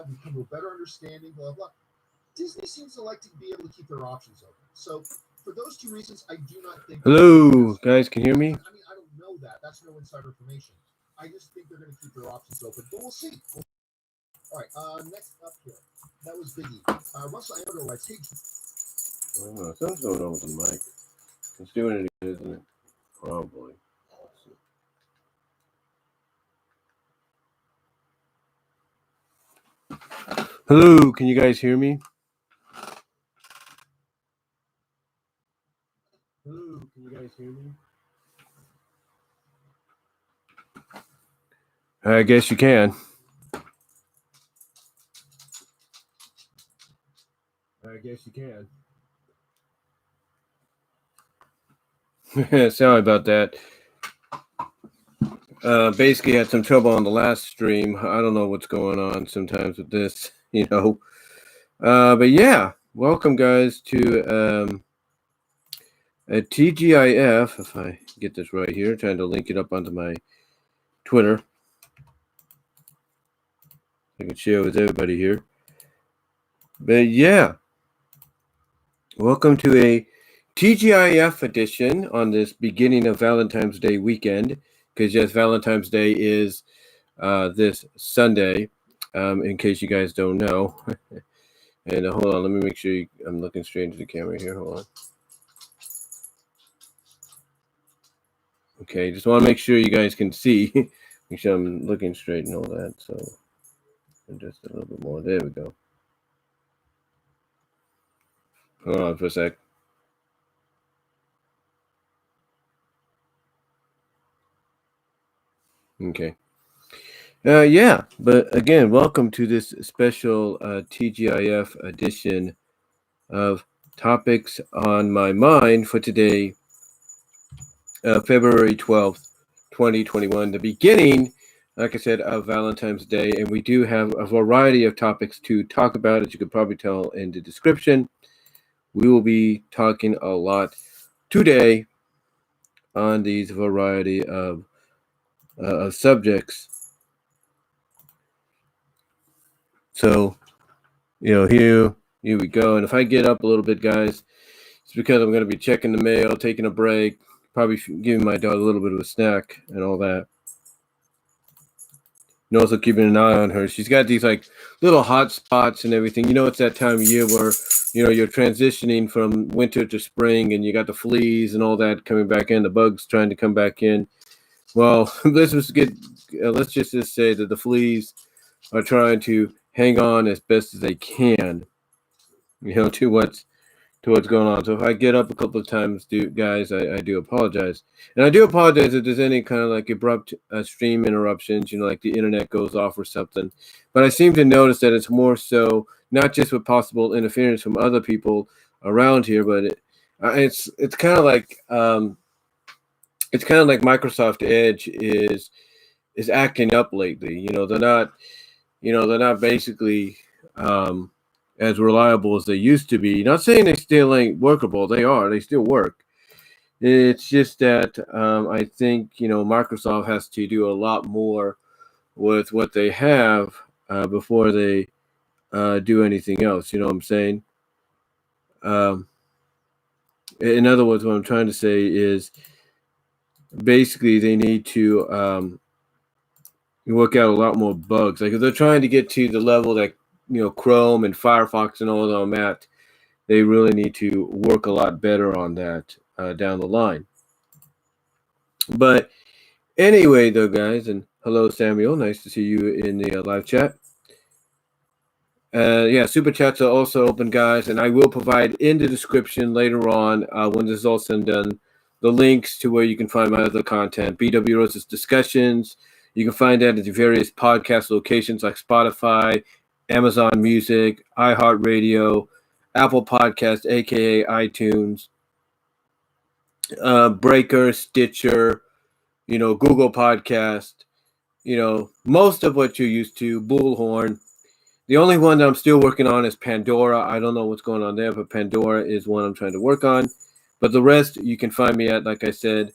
become a better understanding, blah, blah. Disney seems to like to be able to keep their options open. So for those two reasons, I do not think... Hello, guys, can you hear me? I mean, I don't know that. That's no insider information. I just think they're going to keep their options open, but we'll see. All right, next up here. That was Biggie. Russell Amato writes, hey... I don't know, something's going on with the mic. It's doing it again, isn't it? Probably. Hello, can you guys hear me? Hello, can you guys hear me? I guess you can. I guess you can. Sorry about that. Basically had some trouble on the last stream. I don't know what's going on sometimes with this, you know. But yeah, welcome guys to a TGIF, if I get this right here, trying to link it up onto my Twitter. I can share with everybody here. But yeah, welcome to a TGIF edition on this beginning of Valentine's Day weekend, because yes, Valentine's Day is this Sunday, in case you guys don't know. And hold on, let me make sure I'm looking straight into the camera here. Hold on. Okay, just want to make sure you guys can see. Make sure I'm looking straight and all that. So just a little bit more. There we go. Hold on for a sec. Okay. Yeah, but again, welcome to this special TGIF edition of Topics on My Mind for today, February 12th, 2021, the beginning, like I said, of Valentine's Day. And we do have a variety of topics to talk about, as you could probably tell in the description. We will be talking a lot today on these variety of subjects. So, here we go. And if I get up a little bit, guys, it's because I'm going to be checking the mail, taking a break, probably giving my dog a little bit of a snack and all that. And also keeping an eye on her. She's got these like little hot spots and everything. It's that time of year where, you're transitioning from winter to spring and you got the fleas and all that coming back in, the bugs trying to come back in. Well, let's just say that the fleas are trying to hang on as best as they can, to what's going on. So if I get up a couple of times, guys, I do apologize. And I do apologize if there's any kind of like abrupt stream interruptions, like the internet goes off or something. But I seem to notice that it's more so not just with possible interference from other people around here, but it's kind of like Microsoft Edge is acting up lately. They're not basically as reliable as they used to be. Not saying they still ain't workable. They still work. It's just that I think, Microsoft has to do a lot more with what they have before they do anything else. You know what I'm saying? In other words, what I'm trying to say is basically they need to work out a lot more bugs. Like if they're trying to get to the level that Chrome and Firefox and all of them at, they really need to work a lot better on that down the line. But anyway, though, guys, and hello, Samuel. Nice to see you in the live chat. Yeah, super chats are also open, guys, and I will provide in the description later on when this is all said and done the links to where you can find my other content. BW Rose's discussions. You can find that at the various podcast locations like Spotify, Amazon Music, iHeartRadio, Apple Podcast, aka iTunes, Breaker, Stitcher, Google Podcast, most of what you're used to, Bullhorn. The only one that I'm still working on is Pandora. I don't know what's going on there, but Pandora is one I'm trying to work on. But the rest you can find me at, like I said,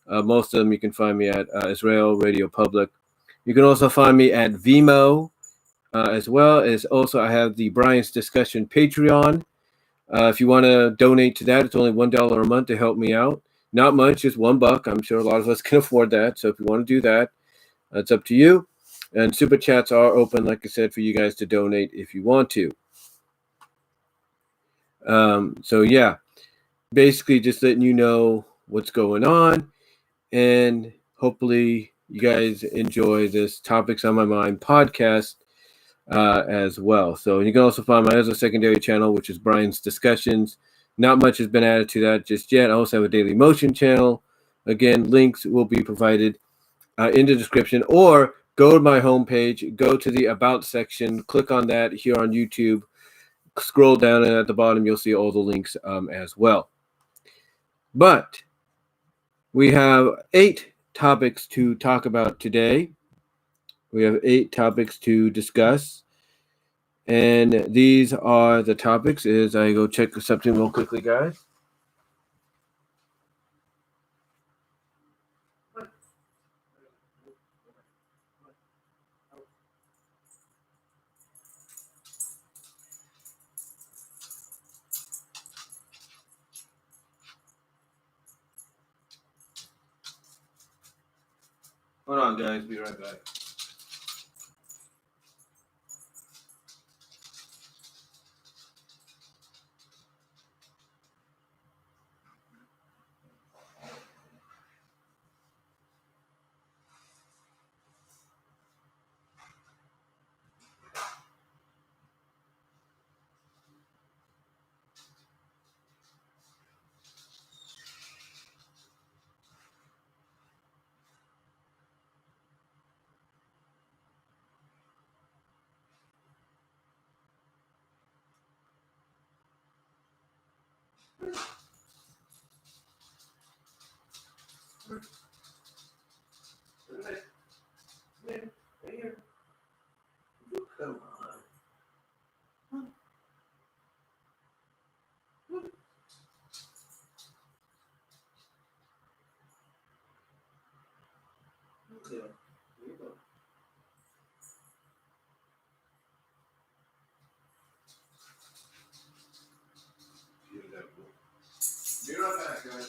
most of them you can find me at Israel Radio Public. You can also find me at Vimeo, as well as also I have the Brian's Discussion Patreon. If you want to donate to that, it's only $1 a month to help me out. Not much, just $1. I'm sure a lot of us can afford that. So if you want to do that, it's up to you. And super chats are open, like I said, for you guys to donate if you want to. So yeah, basically just letting you know what's going on, and hopefully you guys enjoy this Topics on My Mind podcast as well. So you can also find my other secondary channel, which is Brian's Discussions. Not much has been added to that just yet. I also have a Daily Motion channel. Again, links will be provided in the description, or go to my homepage, go to the About section, click on that here on YouTube, scroll down, and at the bottom you'll see all the links as well. But we have 8 topics to talk about today. We have 8 topics to discuss. And these are the topics. As I go check something real quickly, guys. Hold on, guys. Be right back. Come on. Okay. Here you go. Be right back, guys.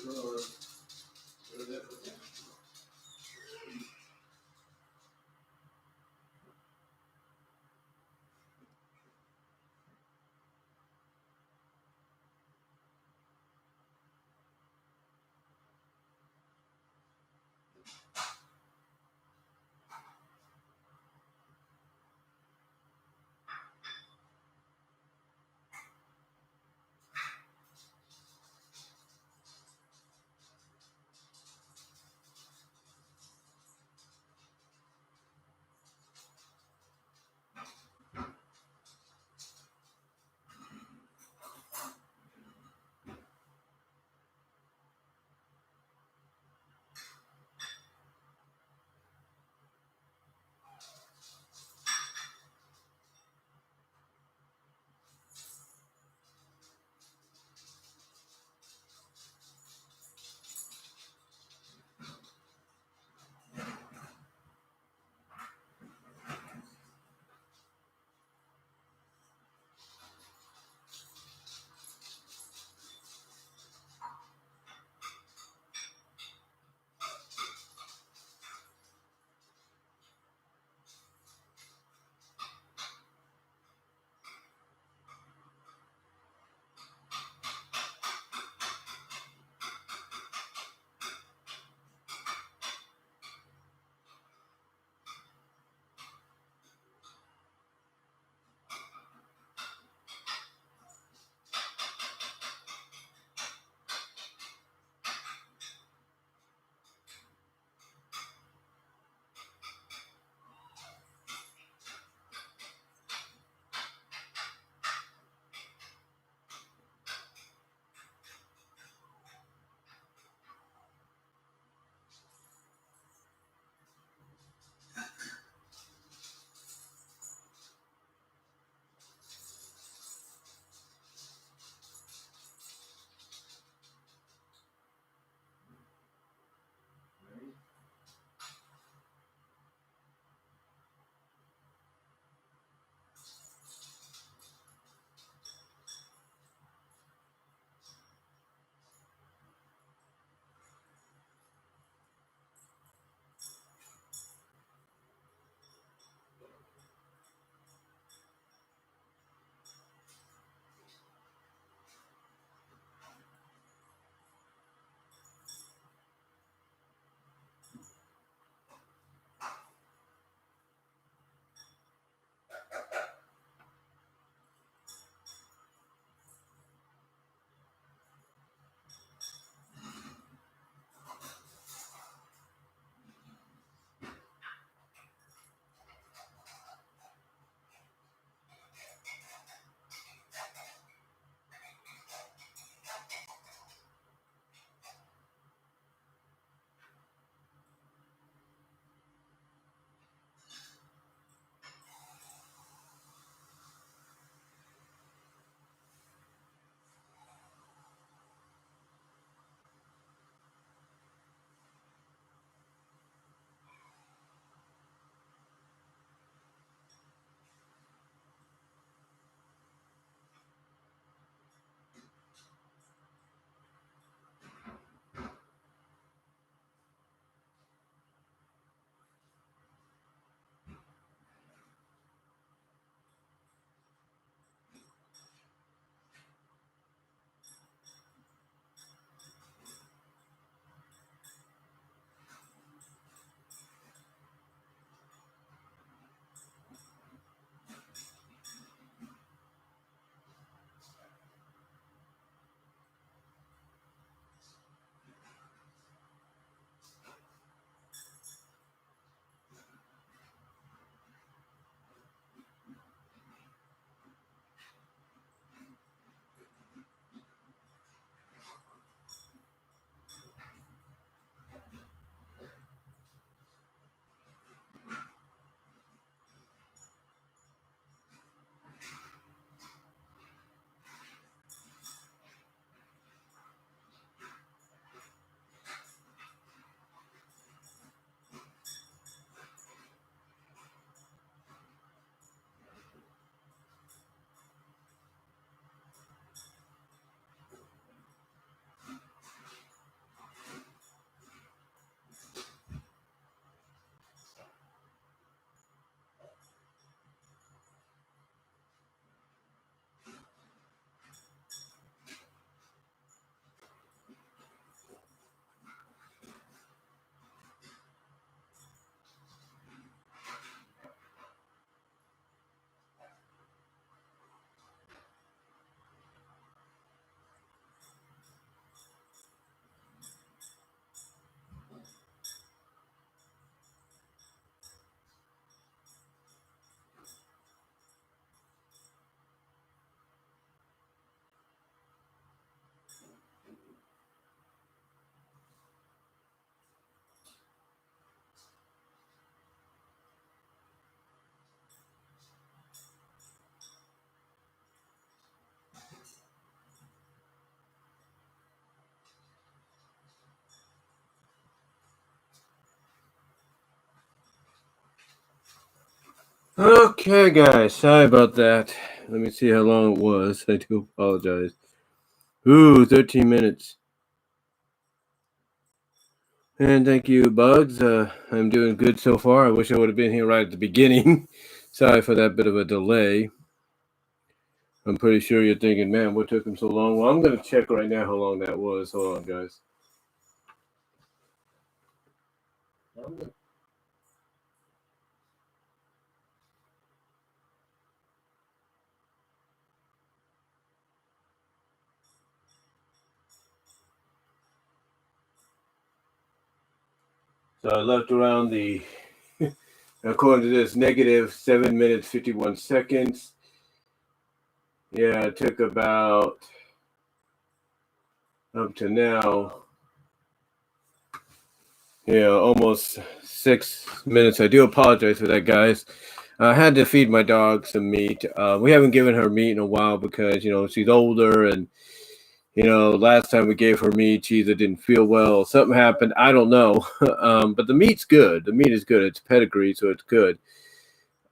Okay, guys, sorry about that. Let me see how long it was. I do apologize. Ooh, 13 minutes. And thank you, Bugs. I'm doing good so far. I wish I would have been here right at the beginning. Sorry for that bit of a delay. I'm pretty sure you're thinking, man, what took him so long? Well, I'm going to check right now how long that was. Hold on, guys. So I left around the, according to this, negative 7 minutes, 51 seconds. Yeah, it took about, up to now, yeah, almost 6 minutes. I do apologize for that, guys. I had to feed my dog some meat. We haven't given her meat in a while because, she's older and, last time we gave her meat, she either didn't feel well, something happened. I don't know. But the meat's good. The meat is good. It's pedigree, so it's good.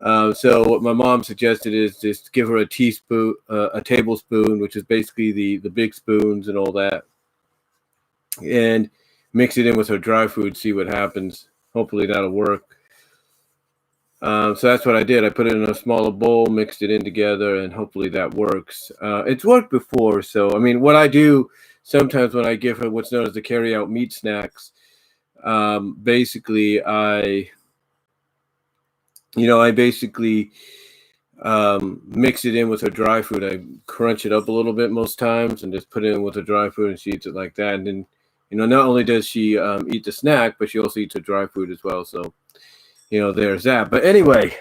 So what my mom suggested is just give her a teaspoon, a tablespoon, which is basically the big spoons and all that, and mix it in with her dry food, see what happens. Hopefully that'll work. So that's what I did. I put it in a smaller bowl, mixed it in together, and hopefully that works. It's worked before. So, I mean, what I do sometimes when I give her what's known as the carry-out meat snacks, basically I basically mix it in with her dry food. I crunch it up a little bit most times and just put it in with her dry food, and she eats it like that. And then, not only does she eat the snack, but she also eats her dry food as well. So, there's that. But anyway,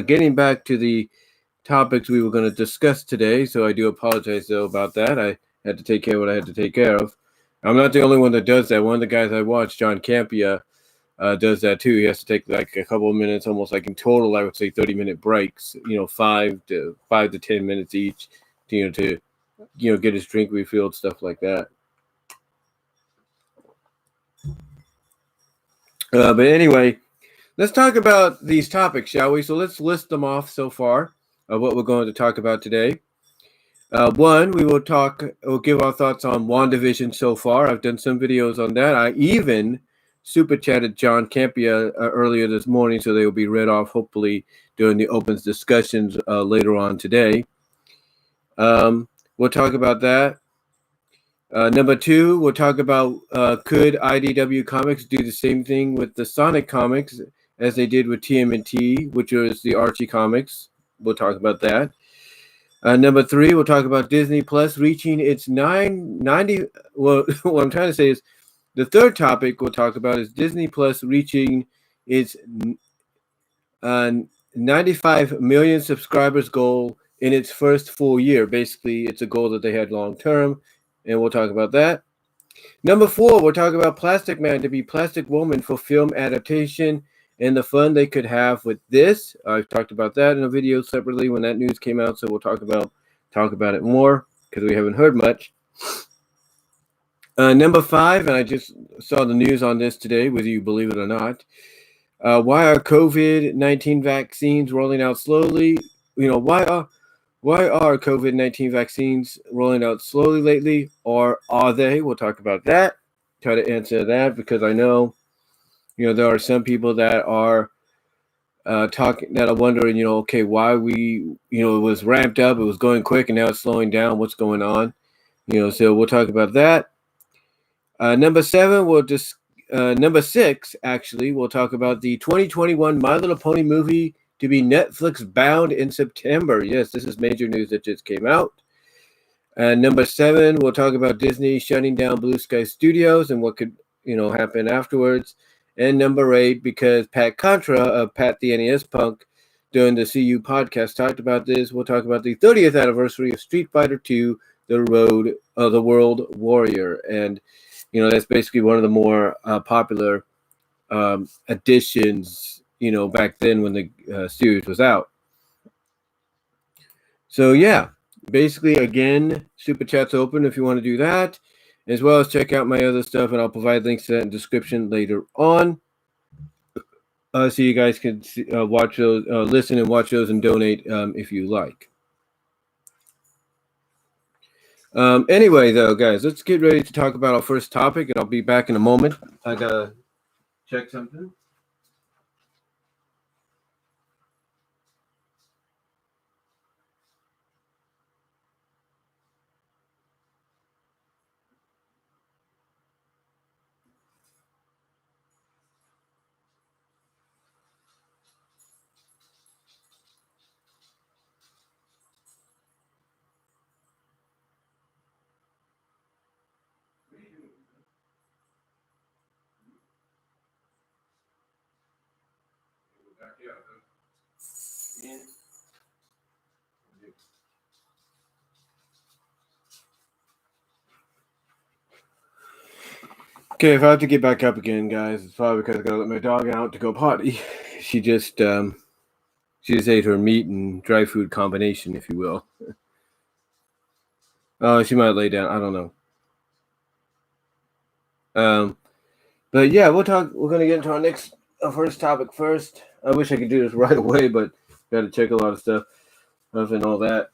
getting back to the topics we were going to discuss today. So I do apologize, though, about that. I had to take care of what I had to take care of. I'm not the only one that does that. One of the guys I watch, John Campia, does that too. He has to take like a couple of minutes, almost like in total, I would say 30-minute breaks, 5 to 10 minutes each, to get his drink refilled, stuff like that. But anyway, let's talk about these topics, shall we? So let's list them off so far of what we're going to talk about today. One, we'll give our thoughts on WandaVision so far. I've done some videos on that. I even super chatted John Campia earlier this morning, so they will be read off hopefully during the opens discussions later on today. We'll talk about that. Number two, we'll talk about could IDW Comics do the same thing with the Sonic comics as they did with TMNT, which was the Archie comics. We'll talk about that. Number three, we'll talk about Disney Plus reaching its 990. Well, what I'm trying to say is the third topic we'll talk about is Disney Plus reaching its 95 million subscribers goal in its first full year. Basically, it's a goal that they had long term, and we'll talk about that. Number four, we'll talk about Plastic Man to be Plasic-Woman for film adaptation and the fun they could have with this. I've talked about that in a video separately when that news came out, so we'll talk about it more because we haven't heard much. Number five, and I just saw the news on this today, whether you believe it or not. Why are COVID-19 vaccines rolling out slowly? Why are COVID-19 vaccines rolling out slowly lately, or are they? We'll talk about that. Try to answer that because I know, there are some people that are wondering, okay, why we, it was ramped up, it was going quick, and now it's slowing down. What's going on? So we'll talk about that. Number six, actually, we'll talk about the 2021 My Little Pony movie to be Netflix bound in September. Yes, this is major news that just came out. Number seven, we'll talk about Disney shutting down Blue Sky Studios and what could, happen afterwards. And number eight, because Pat Contra of Pat the NES Punk during the CU podcast talked about this, we'll talk about the 30th anniversary of Street Fighter II, the World Warrior. And, that's basically one of the more popular editions, back then when the series was out. So, yeah, basically, again, Super Chat's open if you want to do that, as well as check out my other stuff, and I'll provide links to that in the description later on. so you guys can watch those, listen and watch those, and donate if you like. Anyway, though, guys, let's get ready to talk about our first topic, and I'll be back in a moment. I gotta check something. Okay, if I have to get back up again, guys, it's probably because I gotta let my dog out to go potty. She just ate her meat and dry food combination, if you will. Oh, she might lay down. I don't know. But yeah, we're gonna get into our first topic first. I wish I could do this right away, but gotta check a lot of stuff and all that.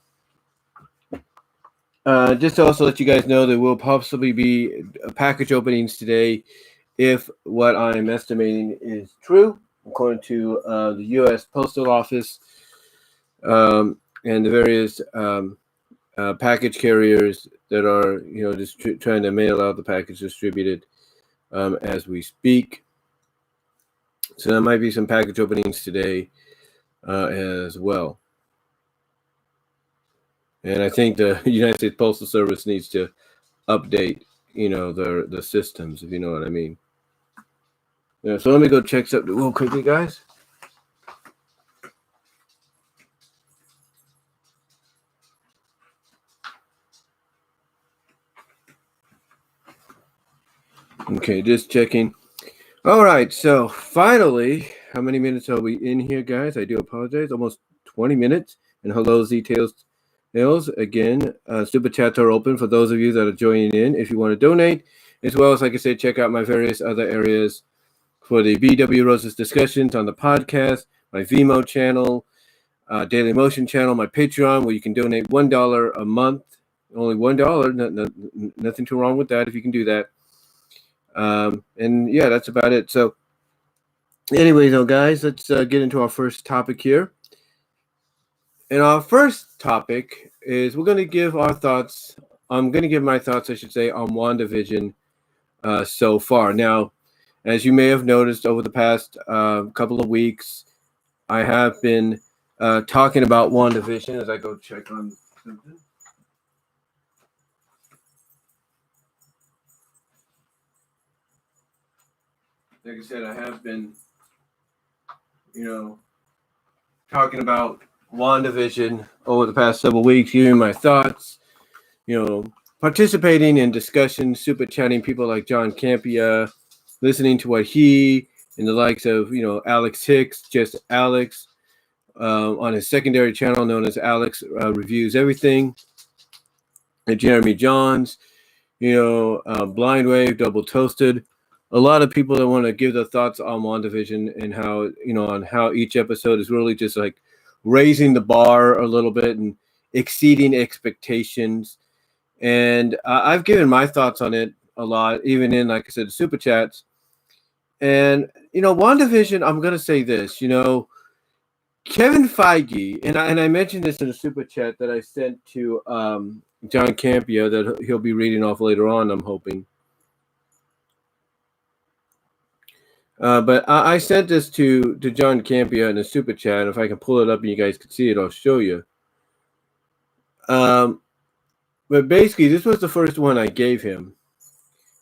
Just to also let you guys know, there will possibly be package openings today if what I'm estimating is true, according to the U.S. Postal Office and the various package carriers that are, just trying to mail out the package distributed as we speak. So there might be some package openings today as well. And I think the United States Postal Service needs to update, the systems, if you know what I mean. Yeah, so let me go check something real quickly, guys. Okay, just checking. All right, so finally, how many minutes are we in here, guys? I do apologize. Almost 20 minutes. And hello, details. Again, super chats are open for those of you that are joining in if you want to donate, as well as, like I said, check out my various other areas for the BW Roses discussions on the podcast, my Vimeo channel, Daily Motion channel, my Patreon, where you can donate $1 a month, only $1. Nothing too wrong with that if you can do that. And yeah, that's about it. So anyway, though, guys, let's get into our first topic here. And our first topic is we're going to give our thoughts. I'm going to give my thoughts, I should say, on WandaVision so far. Now, as you may have noticed over the past couple of weeks, I have been talking about WandaVision as I go check on something. Like I said, I have been, talking about WandaVision over the past several weeks, giving my thoughts, participating in discussions, super chatting people like John Campia, listening to what he and the likes of, Alex Hicks, just Alex, on his secondary channel known as Alex Reviews Everything, and Jeremy Johns, Blind Wave, Double Toasted. A lot of people that want to give their thoughts on WandaVision and how, on how each episode is really just like raising the bar a little bit and exceeding expectations. And I've given my thoughts on it a lot, even in, like I said, super chats. And, WandaVision, I'm going to say this, Kevin Feige, and I mentioned this in a super chat that I sent to John Campia that he'll be reading off later on, I'm hoping. But I sent this to John Campia in a super chat. If I can pull it up and you guys can see it, I'll show you. But basically, this was the first one I gave him,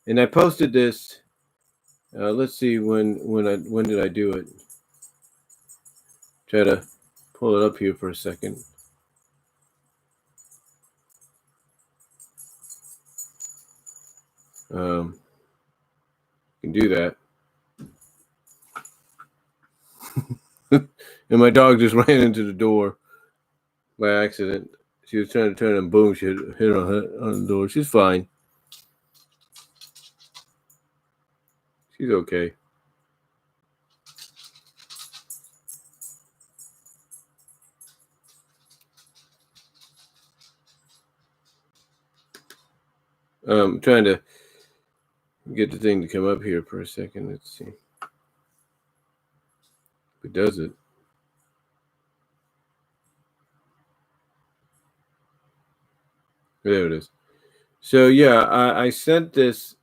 and I posted this. Let's see when did I do it? Try to pull it up here for a second. You can do that. And my dog just ran into the door by accident. She was trying to turn and boom, she hit on the door. She's fine. She's okay. Trying to get the thing to come up here for a second. Let's see if it does it. There it is. So yeah, I sent this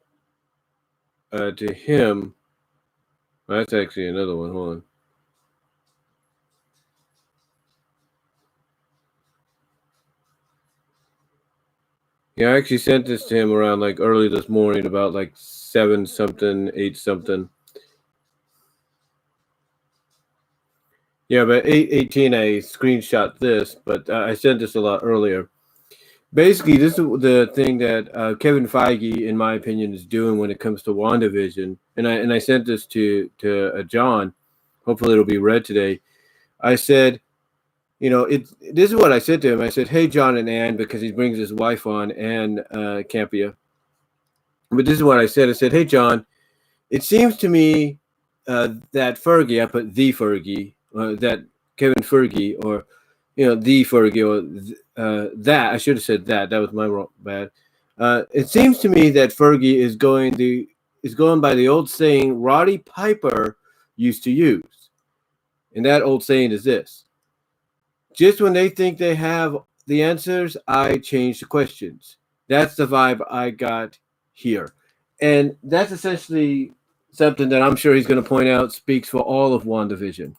to him. Well, that's actually another one. Hold on. Yeah, I actually sent this to him around like early this morning, about like 7 something, 8 something. Yeah, but 8:18 I screenshot this, but I sent this a lot earlier. Basically, this is the thing that Kevin Feige, in my opinion, is doing when it comes to WandaVision. And I sent this to John. Hopefully, it'll be read today. I said, this is what I said to him. I said, "Hey, John and Ann," because he brings his wife on, Ann Campia. But this is what I said. I said, "Hey, John, it seems to me that Fergie, I put the Fergie, that Kevin Feige, or the Fergie, or that I should have said that. That was my wrong, bad. It seems to me that Fergie is going by the old saying Roddy Piper used to use, and that old saying is this: just when they think they have the answers, I change the questions. That's the vibe I got here, and that's essentially something that I'm sure he's going to point out speaks for all of WandaVision.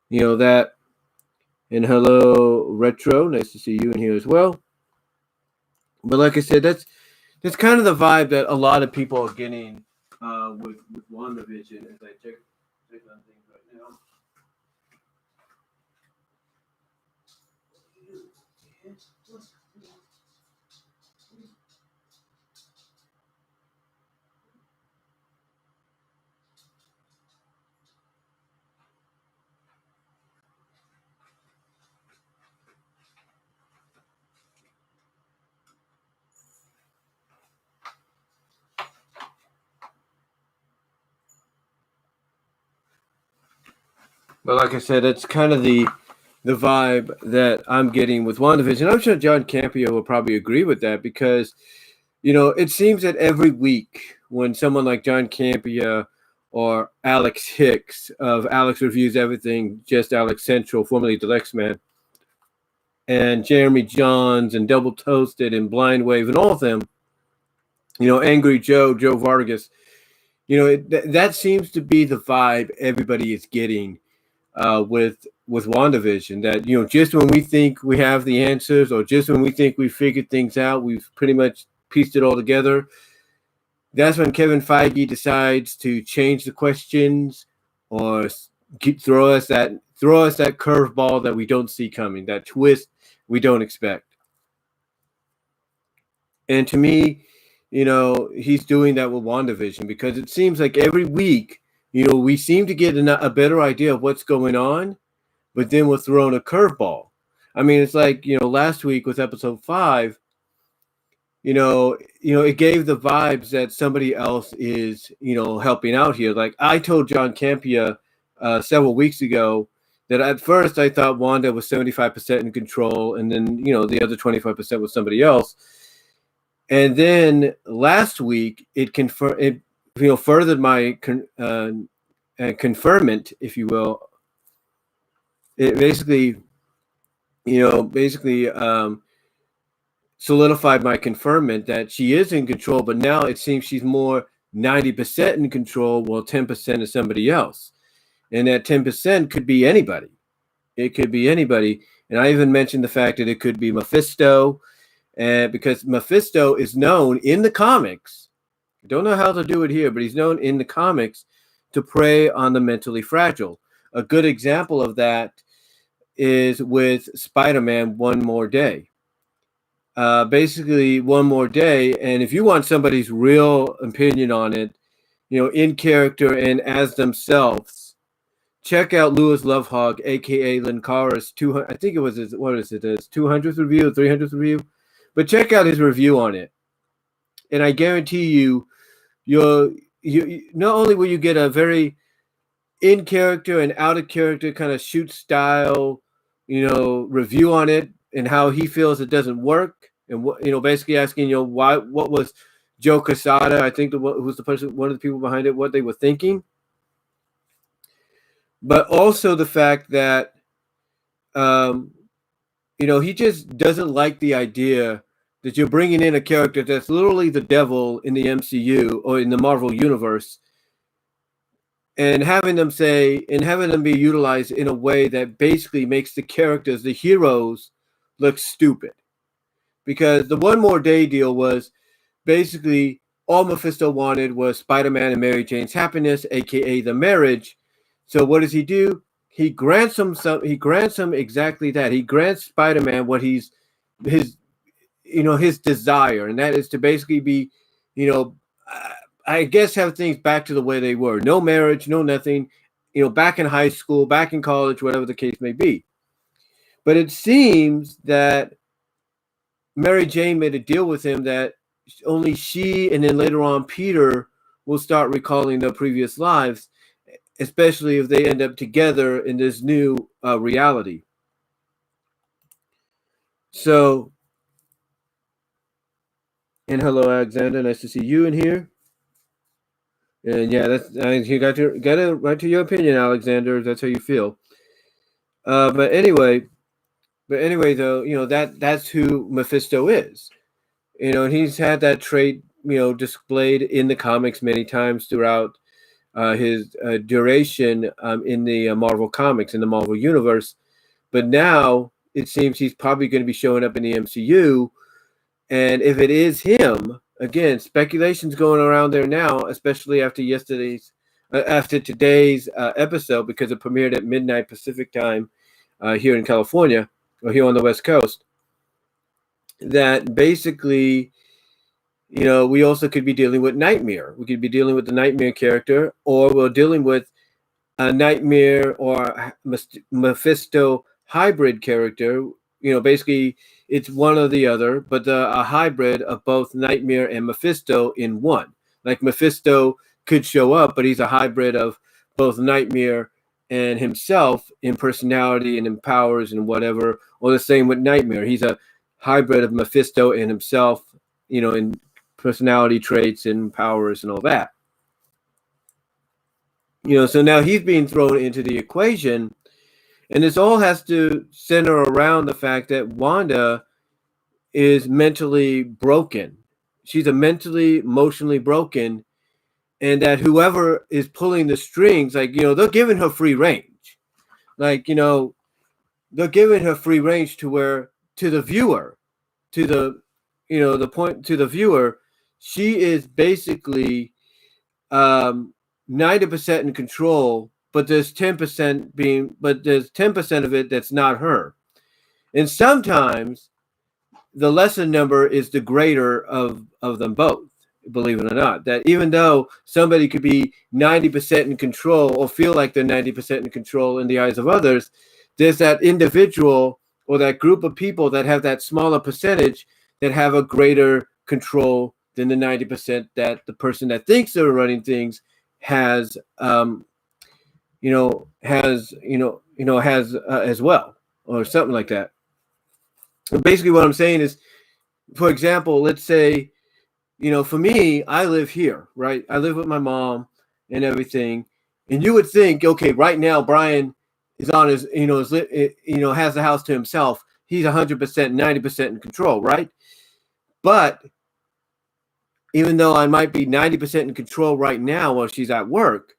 That. And hello, Retro. Nice to see you in here as well. But like I said, that's kind of the vibe that a lot of people are getting with WandaVision as I check on things right now. But like I said, that's kind of the vibe that I'm getting with WandaVision. I'm sure John Campia will probably agree with that because, it seems that every week when someone like John Campia or Alex Hicks of Alex Reviews Everything, Just Alex Central, formerly the Lex-Man, and Jeremy Johns and Double Toasted and Blind Wave and all of them, Angry Joe Vargas, that seems to be the vibe everybody is getting with WandaVision. That just when we think we have the answers, or just when we think we've figured things out, we've pretty much pieced it all together. That's when Kevin Feige decides to change the questions or throw us that curveball that we don't see coming, that twist we don't expect. And to me, he's doing that with WandaVision because it seems like every week, we seem to get a better idea of what's going on, but then we're thrown a curveball. I mean, it's like, last week with episode 5, it gave the vibes that somebody else is, helping out here. Like I told John Campia several weeks ago that at first I thought Wanda was 75% in control, and then, the other 25% was somebody else. And then last week it furthered my confirmment, if you will. It basically solidified my confirmation that she is in control, but now it seems she's more 90% in control, while 10% is somebody else. And that 10% could be anybody. It could be anybody. And I even mentioned the fact that it could be Mephisto, because Mephisto is known in the comics. I don't know how to do it here, but he's known in the comics to prey on the mentally fragile. A good example of that is with Spider-Man One More Day. Basically, One More Day, and if you want somebody's real opinion on it, in character and as themselves, check out Louis Lovehog, aka Linkara's 200. I think it was his 200th review, 300th review, but check out his review on it, and I guarantee you not only will you get a very in character and out of character kind of shoot style, review on it and how he feels it doesn't work, and basically asking, what was Joe Quesada, I think who's the person, one of the people behind it, what they were thinking, but also the fact that he just doesn't like the idea that you're bringing in a character that's literally the devil in the MCU or in the Marvel universe, and having them be utilized in a way that basically makes the characters, the heroes, look stupid. Because the One More Day deal was basically all Mephisto wanted was Spider-Man and Mary Jane's happiness, aka the marriage. So what does he do? He grants him exactly that. He grants Spider-Man what his desire, and that is to basically be, I guess, have things back to the way they were. No marriage, no nothing, back in high school, back in college, whatever the case may be. But it seems that Mary Jane made a deal with him that only she and then later on Peter will start recalling their previous lives, especially if they end up together in this new reality. So, and hello, Alexander. Nice to see you in here. And yeah, you got to right to your opinion, Alexander. That's how you feel. But anyway, though, that's who Mephisto is. And he's had that trait, displayed in the comics many times throughout his duration in the Marvel comics, in the Marvel universe. But now it seems he's probably going to be showing up in the MCU. And if it is him, again, speculation's going around there now, especially after today's episode, because it premiered at midnight Pacific time here in California, or here on the West Coast, that basically, we also could be dealing with Nightmare. We could be dealing with the Nightmare character, or we're dealing with a Nightmare or Mephisto hybrid character. Basically, it's one or the other, but a hybrid of both Nightmare and Mephisto in one. Like Mephisto could show up, but he's a hybrid of both Nightmare and himself in personality and in powers and whatever. Or the same with Nightmare. He's a hybrid of Mephisto and himself, in personality traits and powers and all that. So now he's being thrown into the equation. And this all has to center around the fact that Wanda is mentally broken. She's mentally, emotionally broken. And that whoever is pulling the strings, they're giving her free range. They're giving her free range to the viewer, to the viewer, she is basically 90% in control, but there's 10% of it that's not her. And sometimes the lesser number is the greater of them both, believe it or not. That even though somebody could be 90% in control or feel like they're 90% in control in the eyes of others, there's that individual or that group of people that have that smaller percentage that have a greater control than the 90% that the person that thinks they're running things has as well, or something like that. But basically what I'm saying is, for example, let's say, for me, I live here, right? I live with my mom and everything. And you would think, okay, right now, Brian is on his, has the house to himself. He's 100%, 90% in control, right? But even though I might be 90% in control right now while she's at work,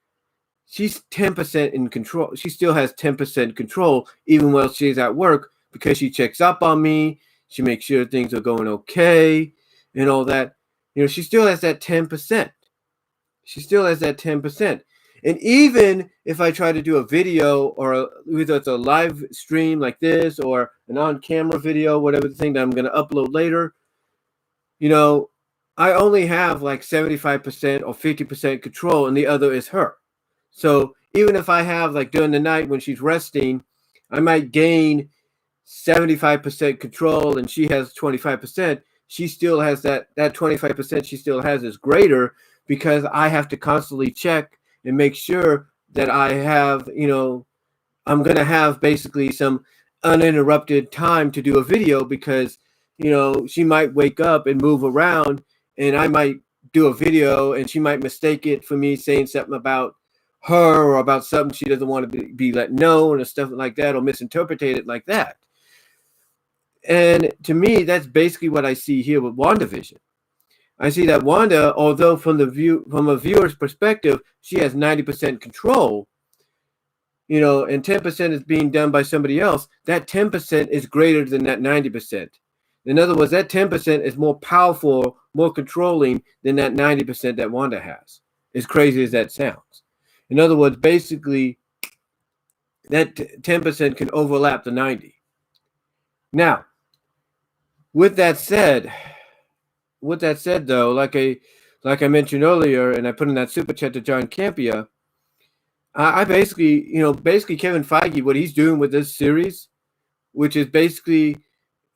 she's 10% in control. She still has 10% control even while she's at work, because she checks up on me. She makes sure things are going okay and all that. She still has that 10%. She still has that 10%. And even if I try to do a video, or whether it's a live stream like this or an on-camera video, whatever the thing that I'm going to upload later, I only have like 75% or 50% control, and the other is her. So even if I have, like during the night when she's resting, I might gain 75% control and she has 25%. She still has that 25% she still has is greater, because I have to constantly check and make sure that I have, I'm going to have basically some uninterrupted time to do a video, because she might wake up and move around, and I might do a video, and she might mistake it for me saying something about her or about something she doesn't want to be let known or stuff like that, or misinterpret it like that. And to me, that's basically what I see here with WandaVision. I see that Wanda, although from a viewer's perspective, she has 90% control, and 10% is being done by somebody else. That 10% is greater than that 90%. In other words, that 10% is more powerful, more controlling than that 90% that Wanda has. As crazy as that sounds. In other words, basically, that 10% can overlap the 90. Now, with that said, though, like I mentioned earlier, and I put in that super chat to John Campia, I basically Kevin Feige, what he's doing with this series, which is basically,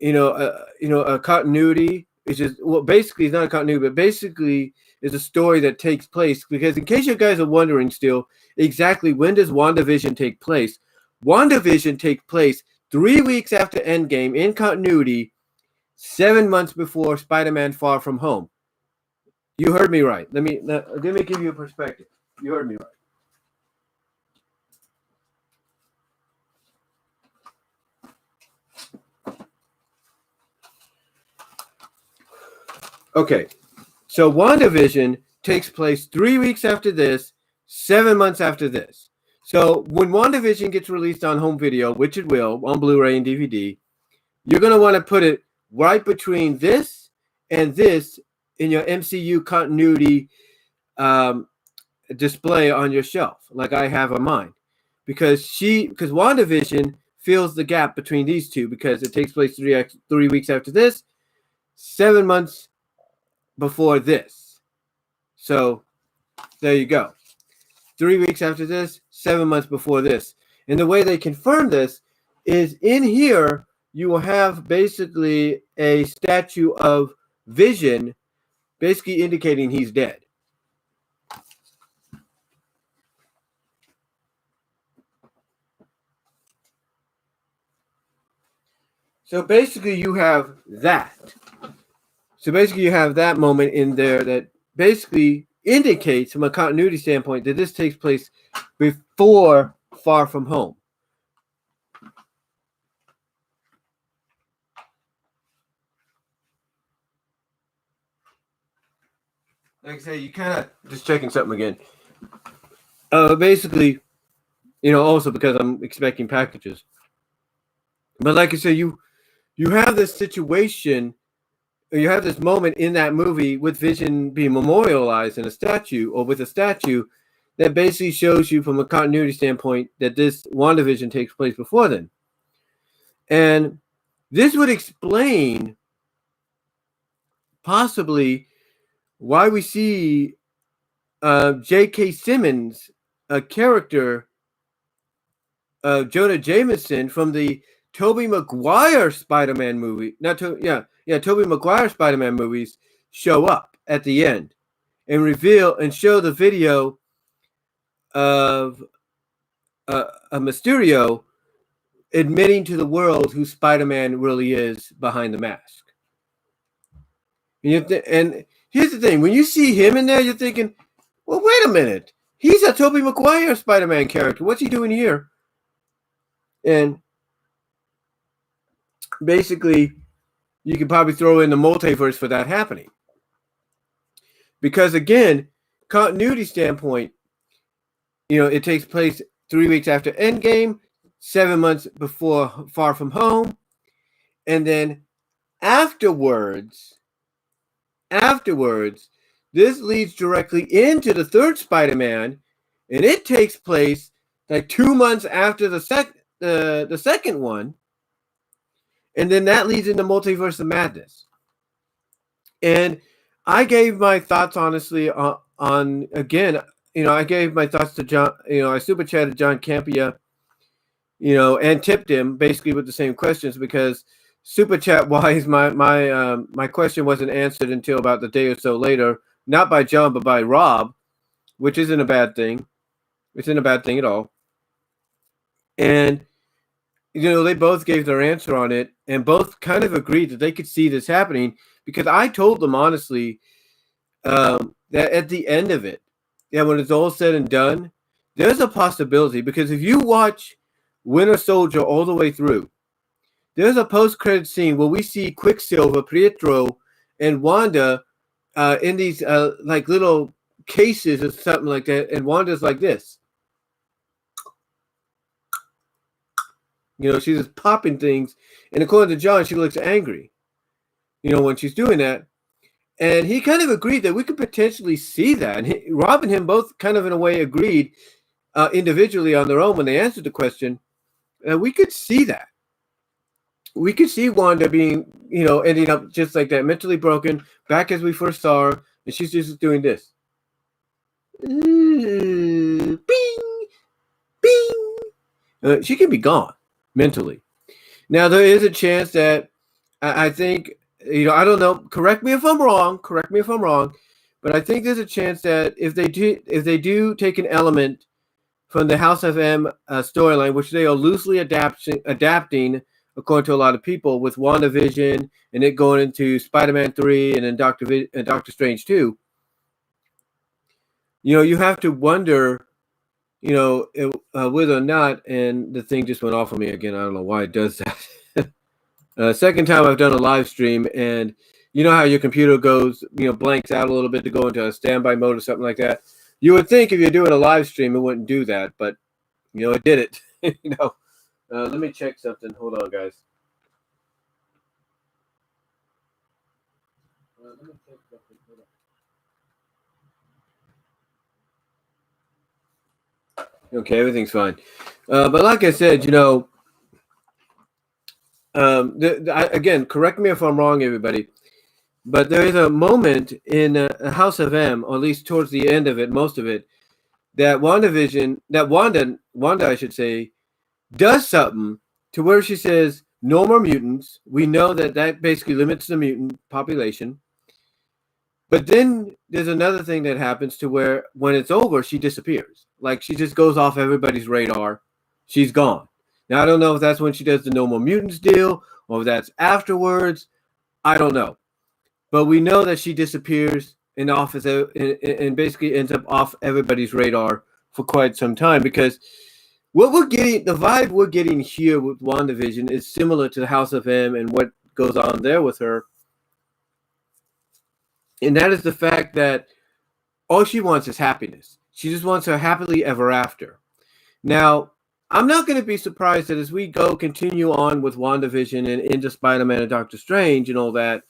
a continuity. It's just, well, basically it's not a continuity, but basically is a story that takes place. Because in case you guys are wondering still, exactly when does WandaVision take place? WandaVision takes place 3 weeks after Endgame in continuity, 7 months before Spider-Man Far From Home. You heard me right. Let me give you a perspective. You heard me right. Okay, so WandaVision takes place 3 weeks after this, 7 months after this. So when WandaVision gets released on home video, which it will, on Blu-ray and DVD, you're going to want to put it right between this and this in your MCU continuity display on your shelf, like I have on mine. Because WandaVision fills the gap between these two, because it takes place 3 weeks after this, 7 months before this. So there you go. 3 weeks after this, 7 months before this. And the way they confirm this is in here, you will have basically a statue of Vision, basically indicating he's dead. So basically you have that. So basically you have that moment in there that basically indicates from a continuity standpoint that this takes place before Far From Home. Like I say, you kind of just checking something again. Basically, also because I'm expecting packages. But like I said, you have this situation, you have this moment in that movie with Vision being memorialized in a statue, or with a statue, that basically shows you from a continuity standpoint that this WandaVision takes place before then. And this would explain possibly why we see J.K. Simmons, a character, Jonah Jameson from the Tobey Maguire Spider-Man movie, Tobey Maguire Spider-Man movies, show up at the end and reveal and show the video of a Mysterio admitting to the world who Spider-Man really is behind the mask. And here's the thing: when you see him in there, you're thinking, "Well, wait a minute, he's a Tobey Maguire Spider-Man character. What's he doing here?" And basically, you can probably throw in the multiverse for that happening. Because again, continuity standpoint, it takes place 3 weeks after Endgame, 7 months before Far From Home, and then afterwards, this leads directly into the third Spider-Man, and it takes place like 2 months after the second one, and then that leads into Multiverse of Madness. And I gave my thoughts honestly on again. I gave my thoughts to John. I super chatted John Campia, and tipped him basically with the same questions, because super chat wise, my question wasn't answered until about the day or so later, not by John but by Rob, which isn't a bad thing. It's not a bad thing at all. And they both gave their answer on it, and both kind of agreed that they could see this happening, because I told them honestly that at the end of it, yeah, when it's all said and done, there's a possibility, because if you watch Winter Soldier all the way through, there's a post-credit scene where we see Quicksilver, Pietro, and Wanda in these like little cases or something like that, and Wanda's like this. You know, she's just popping things, and according to John, she looks angry, you know, when she's doing that. And he kind of agreed that we could potentially see that. And Rob and him both kind of in a way agreed individually on their own when they answered the question. We could see that. We could see Wanda being, you know, ending up just like that, mentally broken, back as we first saw her, and she's just doing this. Bing, bing. She can be gone mentally. Now, there is a chance that I think, you know, I don't know. Correct me if I'm wrong. But I think there's a chance that if they do take an element from the House of M storyline, which they are loosely adapting, according to a lot of people, with WandaVision and it going into Spider-Man 3 and then Doctor Strange 2, you know, you have to wonder, you know, whether or not, and the thing just went off of me again. I don't know why it does that. Second time I've done a live stream, and you know how your computer goes, you know, blanks out a little bit to go into a standby mode or something like that. You would think if you're doing a live stream, it wouldn't do that, but you know, it did it. You know, let me check something. Hold on, guys. Let me check something. Hold on. Okay, everything's fine. But like I said, you know, again, correct me if I'm wrong, everybody, but there is a moment in House of M, or at least towards the end of it, most of it, that Wanda, I should say, does something to where she says, no more mutants. We know that basically limits the mutant population. But then there's another thing that happens to where when it's over, she disappears. Like she just goes off everybody's radar. She's gone. Now, I don't know if that's when she does the no more mutants deal or if that's afterwards. I don't know. But we know that she disappears and basically ends up off everybody's radar for quite some time, because what we're getting, the vibe we're getting here with WandaVision is similar to the House of M and what goes on there with her. And that is the fact that all she wants is happiness. She just wants her happily ever after. Now, I'm not going to be surprised that as we continue on with WandaVision and into Spider-Man and Doctor Strange and all that,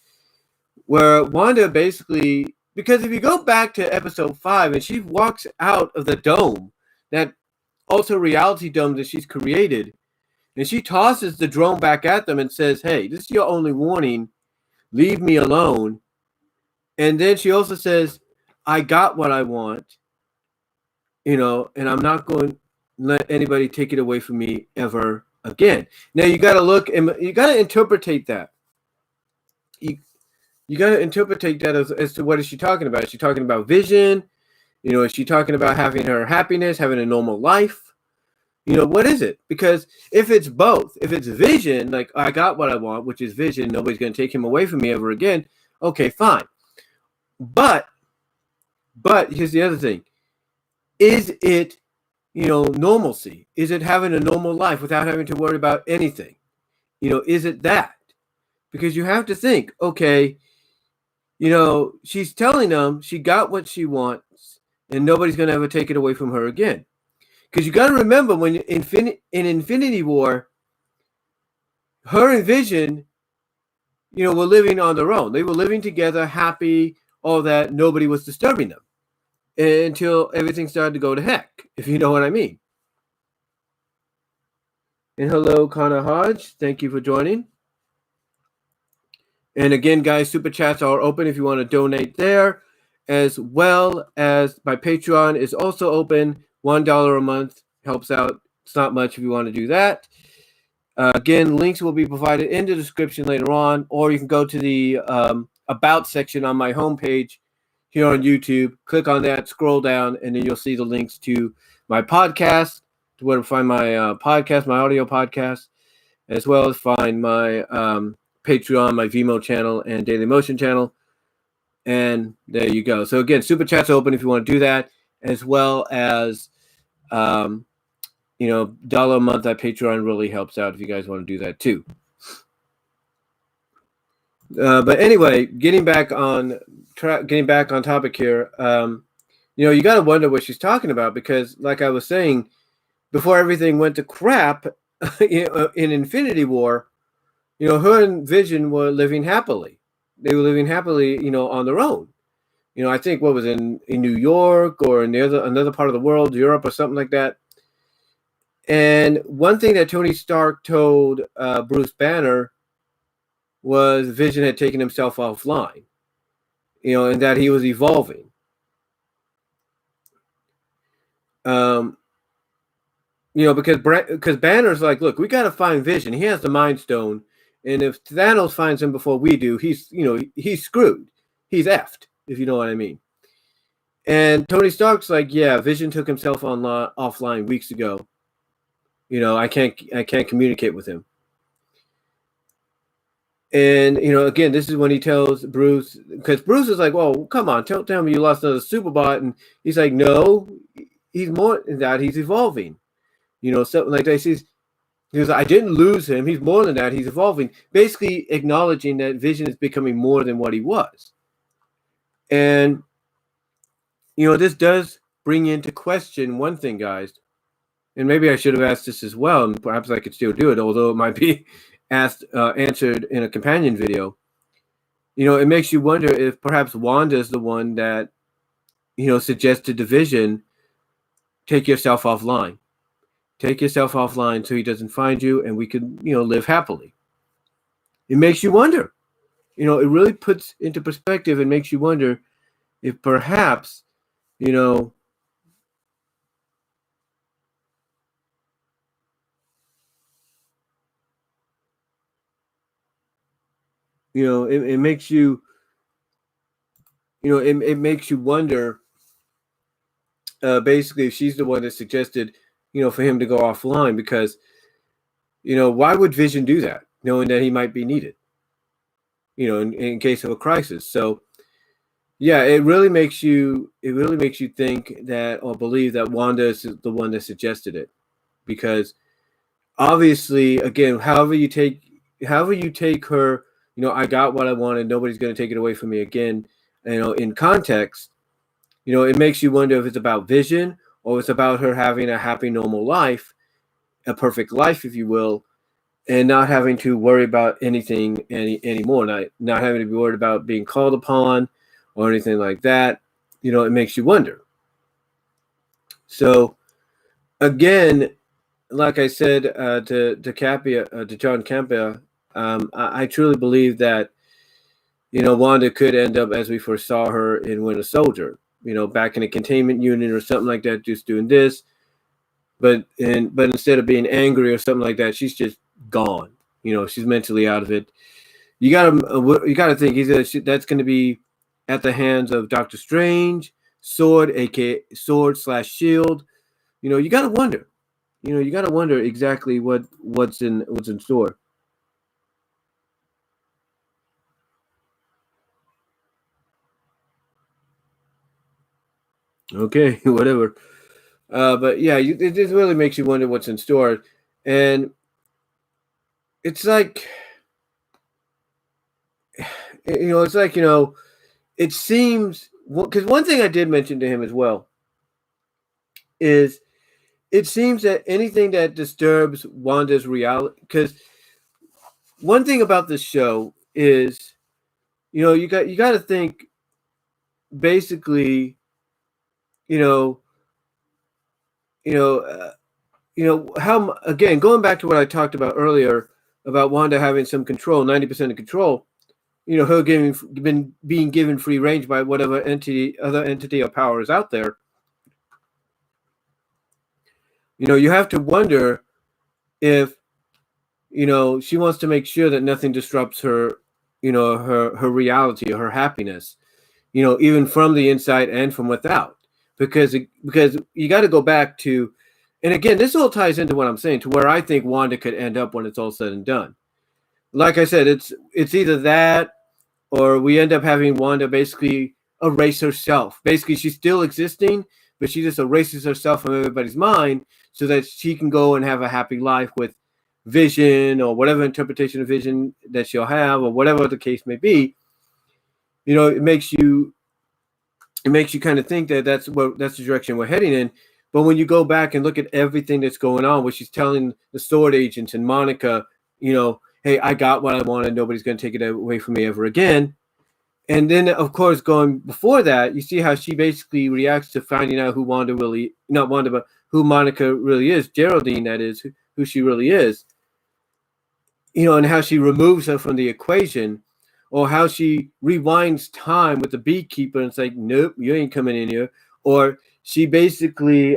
where Wanda basically, because if you go back to episode 5 and she walks out of the dome, that also reality dome that she's created, and she tosses the drone back at them and says, hey, this is your only warning. Leave me alone. And then she also says, I got what I want, you know, and I'm not going to let anybody take it away from me ever again. Now, you got to look and you got to interpretate that. You got to interpretate that as to what is she talking about? Is she talking about vision? You know, is she talking about having her happiness, having a normal life? You know, what is it? Because if it's both, if it's vision, like I got what I want, which is vision, nobody's going to take him away from me ever again. Okay, fine. But here's the other thing. Is it, you know, normalcy? Is it having a normal life without having to worry about anything? You know, is it that? Because you have to think, okay, you know, she's telling them she got what she wants and nobody's going to ever take it away from her again. Because you got to remember when in Infinity War, her and Vision, you know, were living on their own. They were living together, happy, all that. Nobody was disturbing them until everything started to go to heck, if you know what I mean. And hello, Connor Hodge. Thank you for joining. And again, guys, super chats are open if you want to donate there, as well as my Patreon is also open. $1 a month helps out. It's not much if you want to do that. Again, links will be provided in the description later on, or you can go to the About section on my homepage here on YouTube. Click on that, scroll down, and then you'll see the links to my podcast, to where to find my podcast, my audio podcast, as well as find my Patreon, my Vimeo channel, and Daily Motion channel. And there you go. So again, Super Chat's open if you want to do that, as well as, $1 a month at Patreon really helps out if you guys want to do that too. But anyway, getting back on topic here, you got to wonder what she's talking about, because like I was saying, before everything went to crap in Infinity War, her and Vision were living happily. They were living happily, on their own. I think what was in New York or in another part of the world, Europe or something like that. And one thing that Tony Stark told Bruce Banner was Vision had taken himself offline, and that he was evolving. Because Banner's like, look, we got to find Vision. He has the Mind Stone, and if Thanos finds him before we do, he's screwed. He's effed, if you know what I mean. And Tony Stark's like, yeah, Vision took himself offline weeks ago. I can't communicate with him. And again, this is when he tells Bruce, because Bruce is like, well, come on, tell me you lost another Superbot, and he's like, no, he's more than that. He's evolving. Something like that. He goes, I didn't lose him. He's more than that. He's evolving. Basically acknowledging that Vision is becoming more than what he was. And, this does bring into question one thing, guys. And maybe I should have asked this as well, and perhaps I could still do it, although it might be answered in a companion video. It makes you wonder if perhaps Wanda is the one that, suggested to Vision, take yourself offline. Take yourself offline so he doesn't find you, and we could, live happily. It makes you wonder. It really puts into perspective and makes you wonder if perhaps, it makes you, it makes you wonder, basically, if she's the one that suggested, for him to go offline, because, why would Vision do that, knowing that he might be needed, in case of a crisis? So, yeah, it really makes you think that, or believe that Wanda is the one that suggested it, because obviously, again, however you take her, I got what I wanted, nobody's going to take it away from me again, in context, it makes you wonder if it's about Vision, or it's about her having a happy, normal life, a perfect life, if you will, and not having to worry about anything anymore, not having to be worried about being called upon or anything like that. It makes you wonder. So, again, like I said to John Campia, I truly believe that, Wanda could end up as we first saw her in Winter Soldier, back in a containment unit or something like that, just doing this. But instead of being angry or something like that, she's just gone. She's mentally out of it. You gotta think that's going to be at the hands of Doctor Strange, Sword, aka Sword/Shield. You gotta wonder. You gotta wonder exactly what's in store. Okay, whatever. But yeah, it just really makes you wonder what's in store, and it's like, it seems, because one thing I did mention to him as well is, it seems that anything that disturbs Wanda's reality, because one thing about this show is, you got to think, basically, how, again, going back to what I talked about earlier about Wanda having some control, 90% of control, her being given free range by whatever other entity or power is out there. You have to wonder if, she wants to make sure that nothing disrupts her, her reality or her happiness, even from the inside and from without, because you got to go back to And again, this all ties into what I'm saying, to where I think Wanda could end up when it's all said and done. Like I said, it's either that, or we end up having Wanda basically erase herself. Basically, she's still existing, but she just erases herself from everybody's mind so that she can go and have a happy life with Vision, or whatever interpretation of Vision that she'll have, or whatever the case may be. It makes you kind of think that that's the direction we're heading in. But when you go back and look at everything that's going on, where she's telling the sword agents and Monica, hey, I got what I wanted. Nobody's going to take it away from me ever again. And then, of course, going before that, you see how she basically reacts to finding out who not Wanda, but who Monica really is, Geraldine, that is, who she really is. And how she removes her from the equation, or how she rewinds time with the beekeeper and it's like, nope, you ain't coming in here. Or she basically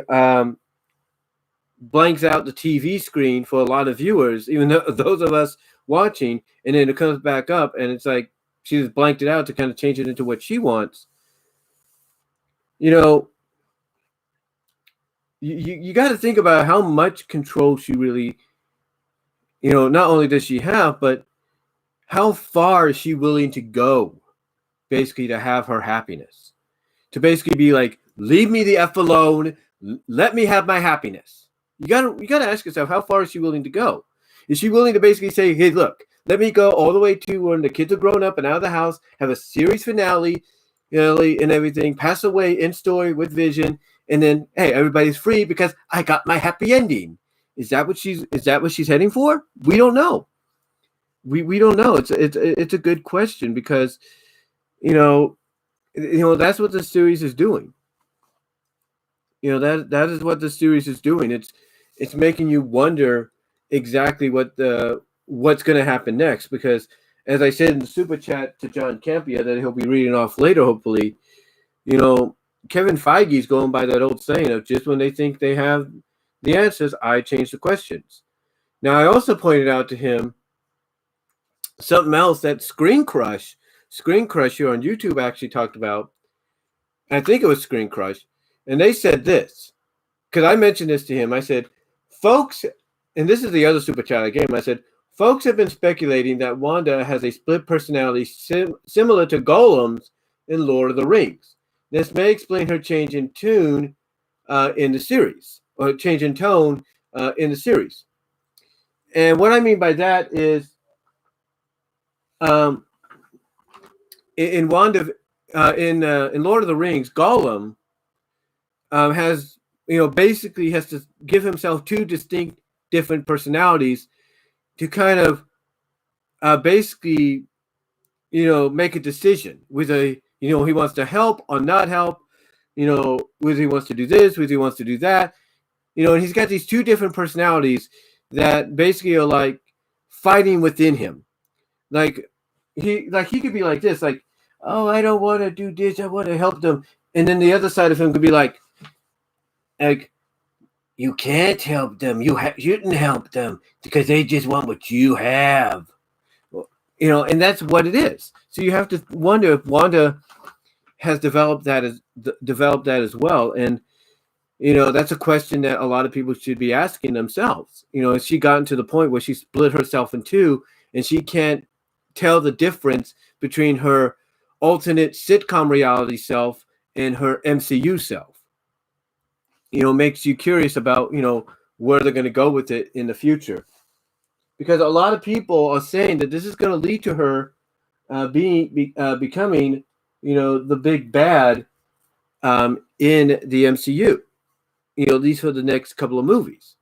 blanks out the TV screen for a lot of viewers, even though those of us watching, and then it comes back up and it's like she just blanked it out to kind of change it into what she wants. You got to think about how much control she really, not only does she have, but how far is she willing to go, basically, to have her happiness? To basically be like, leave me the F alone, let me have my happiness. You gotta ask yourself, how far is she willing to go? Is she willing to basically say, hey, look, let me go all the way to when the kids are grown up and out of the house, have a series finale, and everything, pass away in story with Vision, and then, hey, everybody's free because I got my happy ending. Is that what she's heading for? We don't know. We don't know. It's a good question, because that's what the series is doing. That is what the series is doing. It's making you wonder exactly what's going to happen next, because as I said in the super chat to John Campia that he'll be reading off later, hopefully, Kevin Feige's going by that old saying of just when they think they have the answers, I change the questions. Now, I also pointed out to him something else that Screen Crush here on YouTube actually talked about. I think it was Screen Crush. And they said this, because I mentioned this to him. I said, folks, and this is the other super chat I gave him. I said, folks have been speculating that Wanda has a split personality similar to Gollum's in Lord of the Rings. This may explain her change in tune in the series, or change in tone in the series. And what I mean by that is, in Lord of the Rings, Gollum has basically has to give himself two distinct different personalities to kind of basically make a decision whether he wants to help or not help, whether he wants to do this, whether he wants to do that, and he's got these two different personalities that basically are like fighting within him. Like he could be like this, like, oh, I don't want to do this, I want to help them. And then the other side of him could be like, you can't help them. You shouldn't help them because they just want what you have. And that's what it is. So you have to wonder if Wanda has developed that as well. And that's a question that a lot of people should be asking themselves. Has she gotten to the point where she split herself in two and she can't tell the difference between her alternate sitcom reality self and her MCU self? Makes you curious about, where they're going to go with it in the future. Because a lot of people are saying that this is going to lead to her becoming, the big bad in the MCU, at least for the next couple of movies.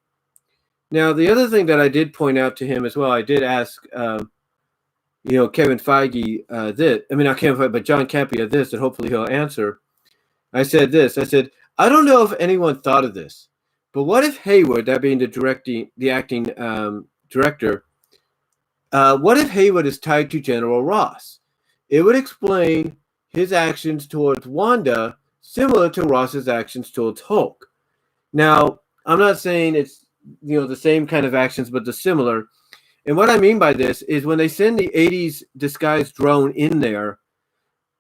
Now, the other thing that I did point out to him as well, I did ask, Kevin Feige this. I mean, not Kevin Feige, but John Campia this, and hopefully he'll answer. I said this. I said, I don't know if anyone thought of this, but what if Hayward, that being the acting director, what if Hayward is tied to General Ross? It would explain his actions towards Wanda similar to Ross's actions towards Hulk. Now, I'm not saying it's the same kind of actions, but the similar. And what I mean by this is when they send the 80s disguised drone in there,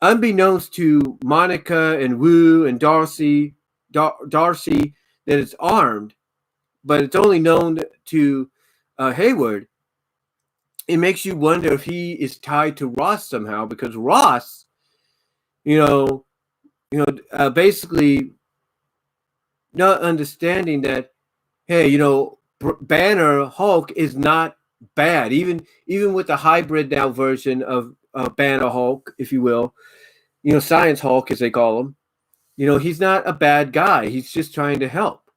unbeknownst to Monica and Wu and Darcy, that it's armed, but it's only known to Hayward. It makes you wonder if he is tied to Ross somehow, because Ross, you know, basically not understanding that, hey, Banner Hulk is not bad, even with the hybrid now version of Banner Hulk, if you will, Science Hulk as they call him. He's not a bad guy. He's just trying to help.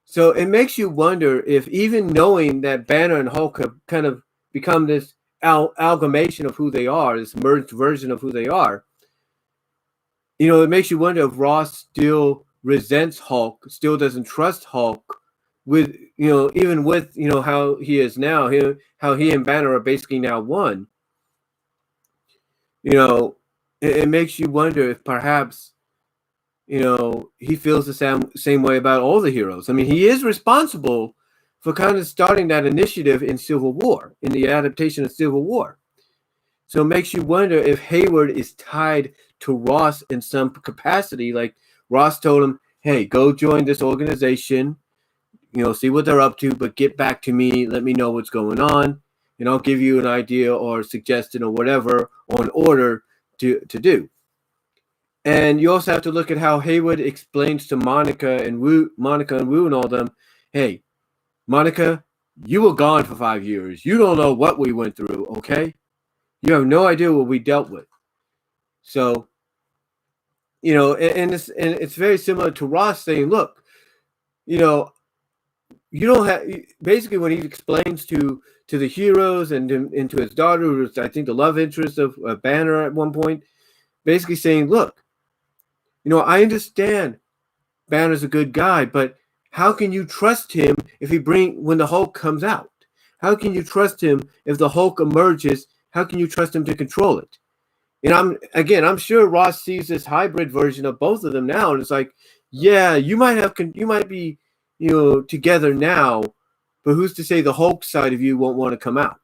So it makes you wonder if, even knowing that Banner and Hulk have kind of become this amalgamation of who they are, this merged version of who they are, it makes you wonder if Ross still resents Hulk, still doesn't trust Hulk, with even with how he is now, how he and Banner are basically now one. It makes you wonder if perhaps he feels the same way about all the heroes. I mean, he is responsible for kind of starting that initiative in Civil War, in the adaptation of Civil War. So it makes you wonder if Hayward is tied to Ross in some capacity. Like Ross told him, hey, go join this organization, see what they're up to, but get back to me, let me know what's going on, and I'll give you an idea or suggestion or whatever, or an order to do. And you also have to look at how Hayward explains to Monica and Wu and all them, hey, Monica, you were gone for 5 years. You don't know what we went through, okay? You have no idea what we dealt with. So, and it's very similar to Ross saying, look, you don't have, basically when he explains to the heroes and to his daughter, who was, I think, the love interest of Banner at one point, basically saying, look, I understand Banner's a good guy, but how can you trust him when the Hulk comes out? How can you trust him if the Hulk emerges? How can you trust him to control it? And I'm sure Ross sees this hybrid version of both of them now, and it's like, yeah, you might be, together now, but who's to say the Hulk side of you won't want to come out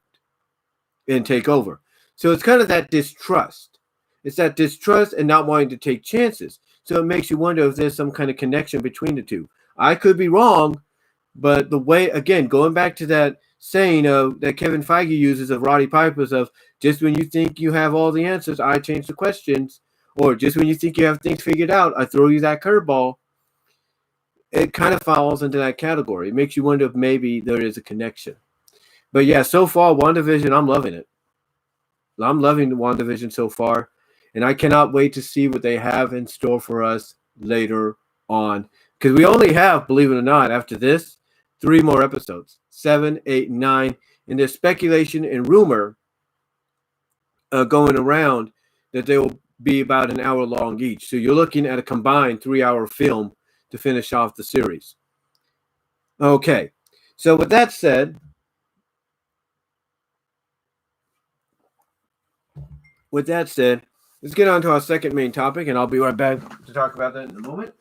and take over? So it's kind of that distrust. It's that distrust and not wanting to take chances. So it makes you wonder if there's some kind of connection between the two. I could be wrong, but the way, again, going back to that saying that Kevin Feige uses of Roddy Piper's of, just when you think you have all the answers, I change the questions, or just when you think you have things figured out, I throw you that curveball. It kind of falls into that category. It makes you wonder if maybe there is a connection. But yeah, so far, WandaVision, I'm loving it. I'm loving WandaVision so far, and I cannot wait to see what they have in store for us later on. Because we only have, believe it or not, after this, 3 more episodes, 7, 8, 9, and there's speculation and rumor going around that they will be about an hour long each. So you're looking at a combined 3-hour film to finish off the series. Okay, so with that said, let's get on to our second main topic, and I'll be right back to talk about that in a moment.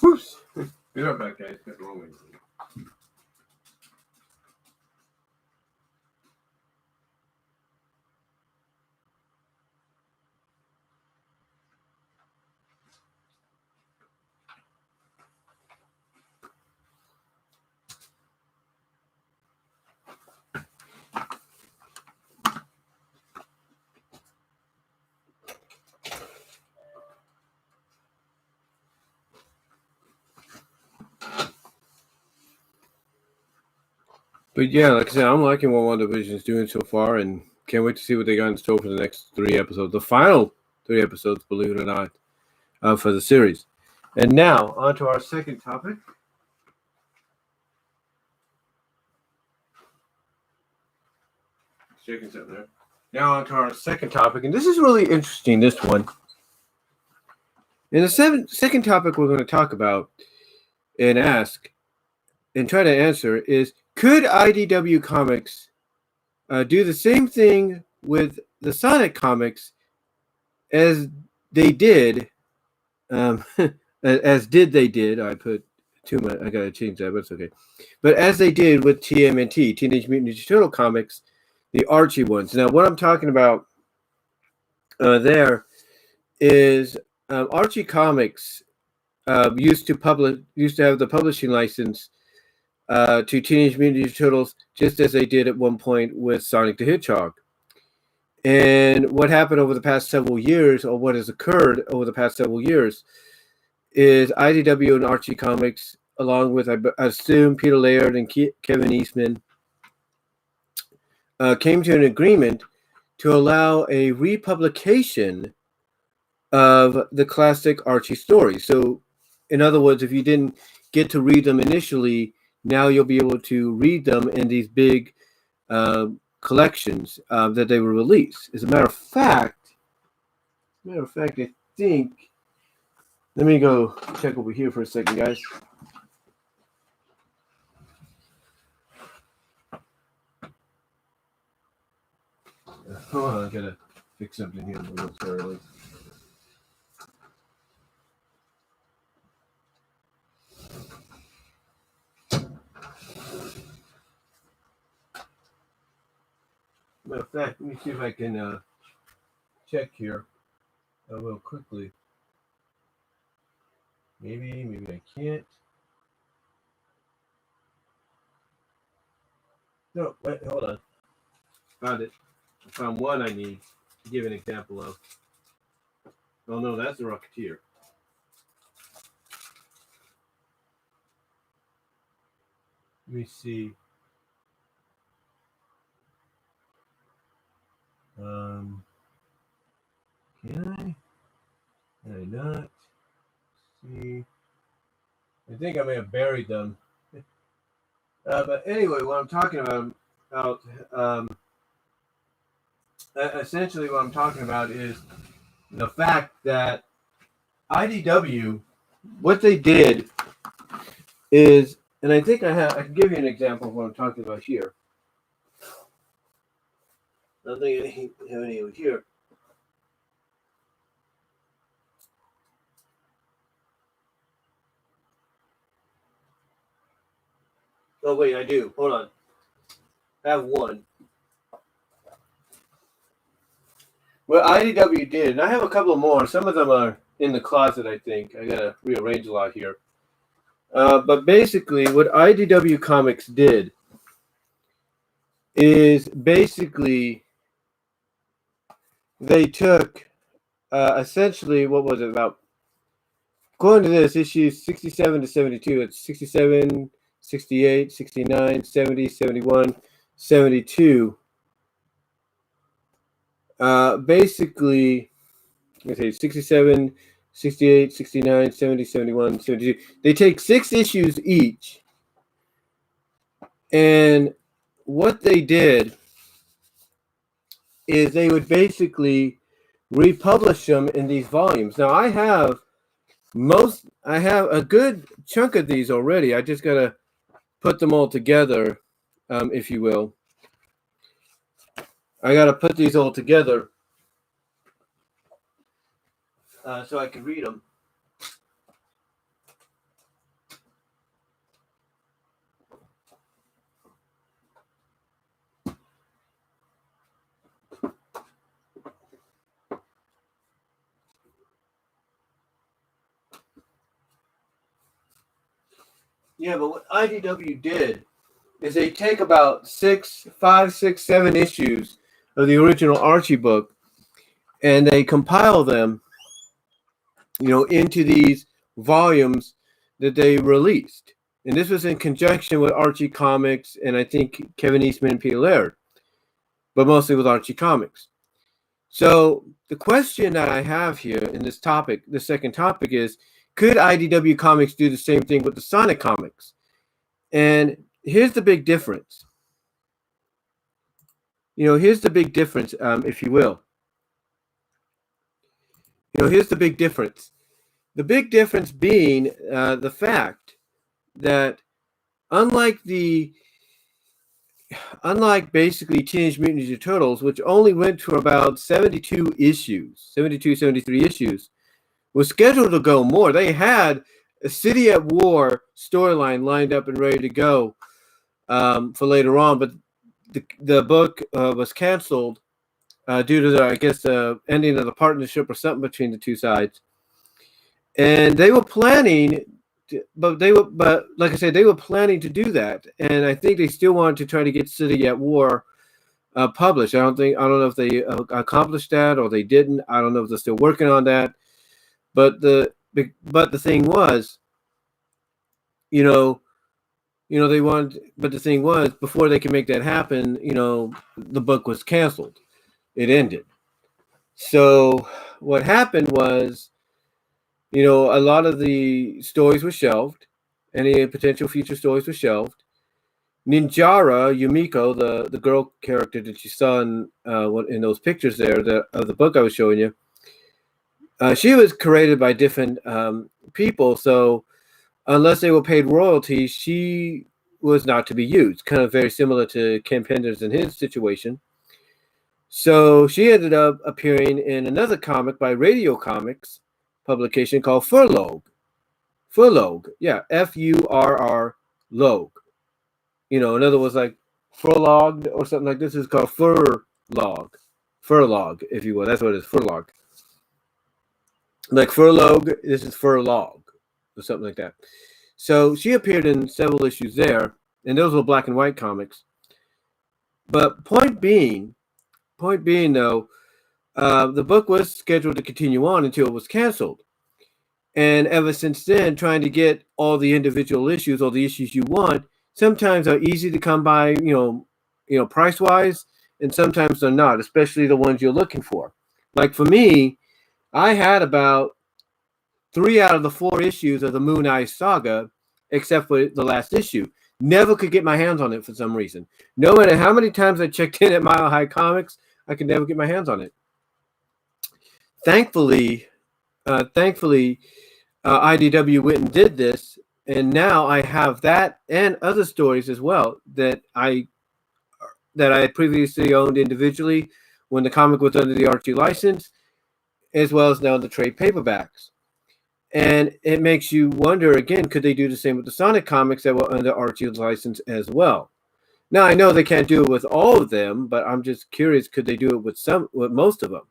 Whoops. Be right back, guys. Got the wrong way. But yeah, like I said, I'm liking what WandaVision is doing so far, and can't wait to see what they got in store for the next 3 episodes. The final 3 episodes, believe it or not, for the series. And now, on to our second topic. Checking something there. Now, on to our second topic, and this is really interesting, this one. And the second topic we're going to talk about and ask and try to answer is, could IDW Comics do the same thing with the Sonic comics as they did, as they did. I put too much. I gotta change that, but it's okay. But as they did with TMNT, Teenage Mutant Ninja Turtle comics, the Archie ones. Now, what I'm talking about there is Archie Comics used to have the publishing license to Teenage Mutant Ninja Turtles, just as they did at one point with Sonic the Hedgehog. And what happened over the past several years, or what has occurred over the past several years, is IDW and Archie Comics, along with, I assume, Peter Laird and Kevin Eastman, came to an agreement to allow a republication of the classic Archie stories. So, in other words, if you didn't get to read them initially, now you'll be able to read them in these big collections that they will release. As a matter of fact, I think. Let me go check over here for a second, guys. Hold on, I gotta fix something here momentarily. Matter of fact, let me see if I can check here real quickly. Maybe I can't. No, wait, hold on. Found it. I found one I need to give an example of. Oh no, that's the Rocketeer. Let me see. Can I? Can I not? See. I think I may have buried them. But anyway, what I'm talking about essentially what I'm talking about is the fact that IDW, what they did is, and I think I can give you an example of what I'm talking about here. I don't think I have any over here. Oh wait, I do. Hold on. I have one. What IDW did, and I have a couple more. Some of them are in the closet, I think. I gotta rearrange a lot here. But basically, what IDW Comics did is basically they took essentially, what was it about? According to this, issues 67 to 72. It's 67, 68, 69, 70, 71, 72. Basically, let's say 67, 68, 69, 70, 71, 72. They take 6 issues each. And what they did is they would basically republish them in these volumes. Now, I have a good chunk of these already. I just got to put them all together, if you will. I got to put these all together so I can read them. Yeah, but what IDW did is they take about 5, 6, 7 issues of the original Archie book, and they compile them, into these volumes that they released. And this was in conjunction with Archie Comics and I think Kevin Eastman and Peter Laird, but mostly with Archie Comics. So the question that I have here in this topic, the second topic is, could IDW Comics do the same thing with the Sonic Comics? And here's the big difference. Here's the big difference, if you will. Here's the big difference. The big difference being the fact that unlike basically Teenage Mutant Ninja Turtles, which only went for about 72 issues, 72, 73 issues, was scheduled to go more. They had a City at War storyline lined up and ready to go for later on, but the book was canceled due to the ending of the partnership or something between the two sides. And they were planning, but like I said, they were planning to do that, and I think they still wanted to try to get City at War published. I don't know if they accomplished that or they didn't. I don't know if they're still working on that. But the thing was, they wanted. But the thing was, before they could make that happen, the book was canceled. It ended. So what happened was, a lot of the stories were shelved. Any potential future stories were shelved. Ninjara Yumiko, the girl character that you saw in those pictures there of the book I was showing you, she was created by different people. So unless they were paid royalties, she was not to be used. Kind of very similar to Ken Penders in his situation. So she ended up appearing in another comic by Radio Comics publication called Furlogue. Yeah, Furr Logue. In other words, like furloughed or something like this is called Furlog, if you will. That's what it is, Furlog. Like Furlogue, this is Furlog or something like that. So she appeared in several issues there, and those were black and white comics. But point being though, the book was scheduled to continue on until it was canceled. And ever since then, trying to get all the individual issues or the issues you want sometimes are easy to come by, price wise, and sometimes they're not, especially the ones you're looking for. Like for me, I had about 3 out of the 4 issues of the Moon Eye Saga, except for the last issue. Never could get my hands on it for some reason. No matter how many times I checked in at Mile High Comics, I could never get my hands on it. Thankfully, IDW went and did this, and now I have that and other stories as well that I had previously owned individually when the comic was under the Archie license, as well as now the trade paperbacks. And it makes you wonder again, could they do the same with the Sonic comics that were under Archie's license as well? Now I know they can't do it with all of them, but I'm just curious, could they do it with most of them?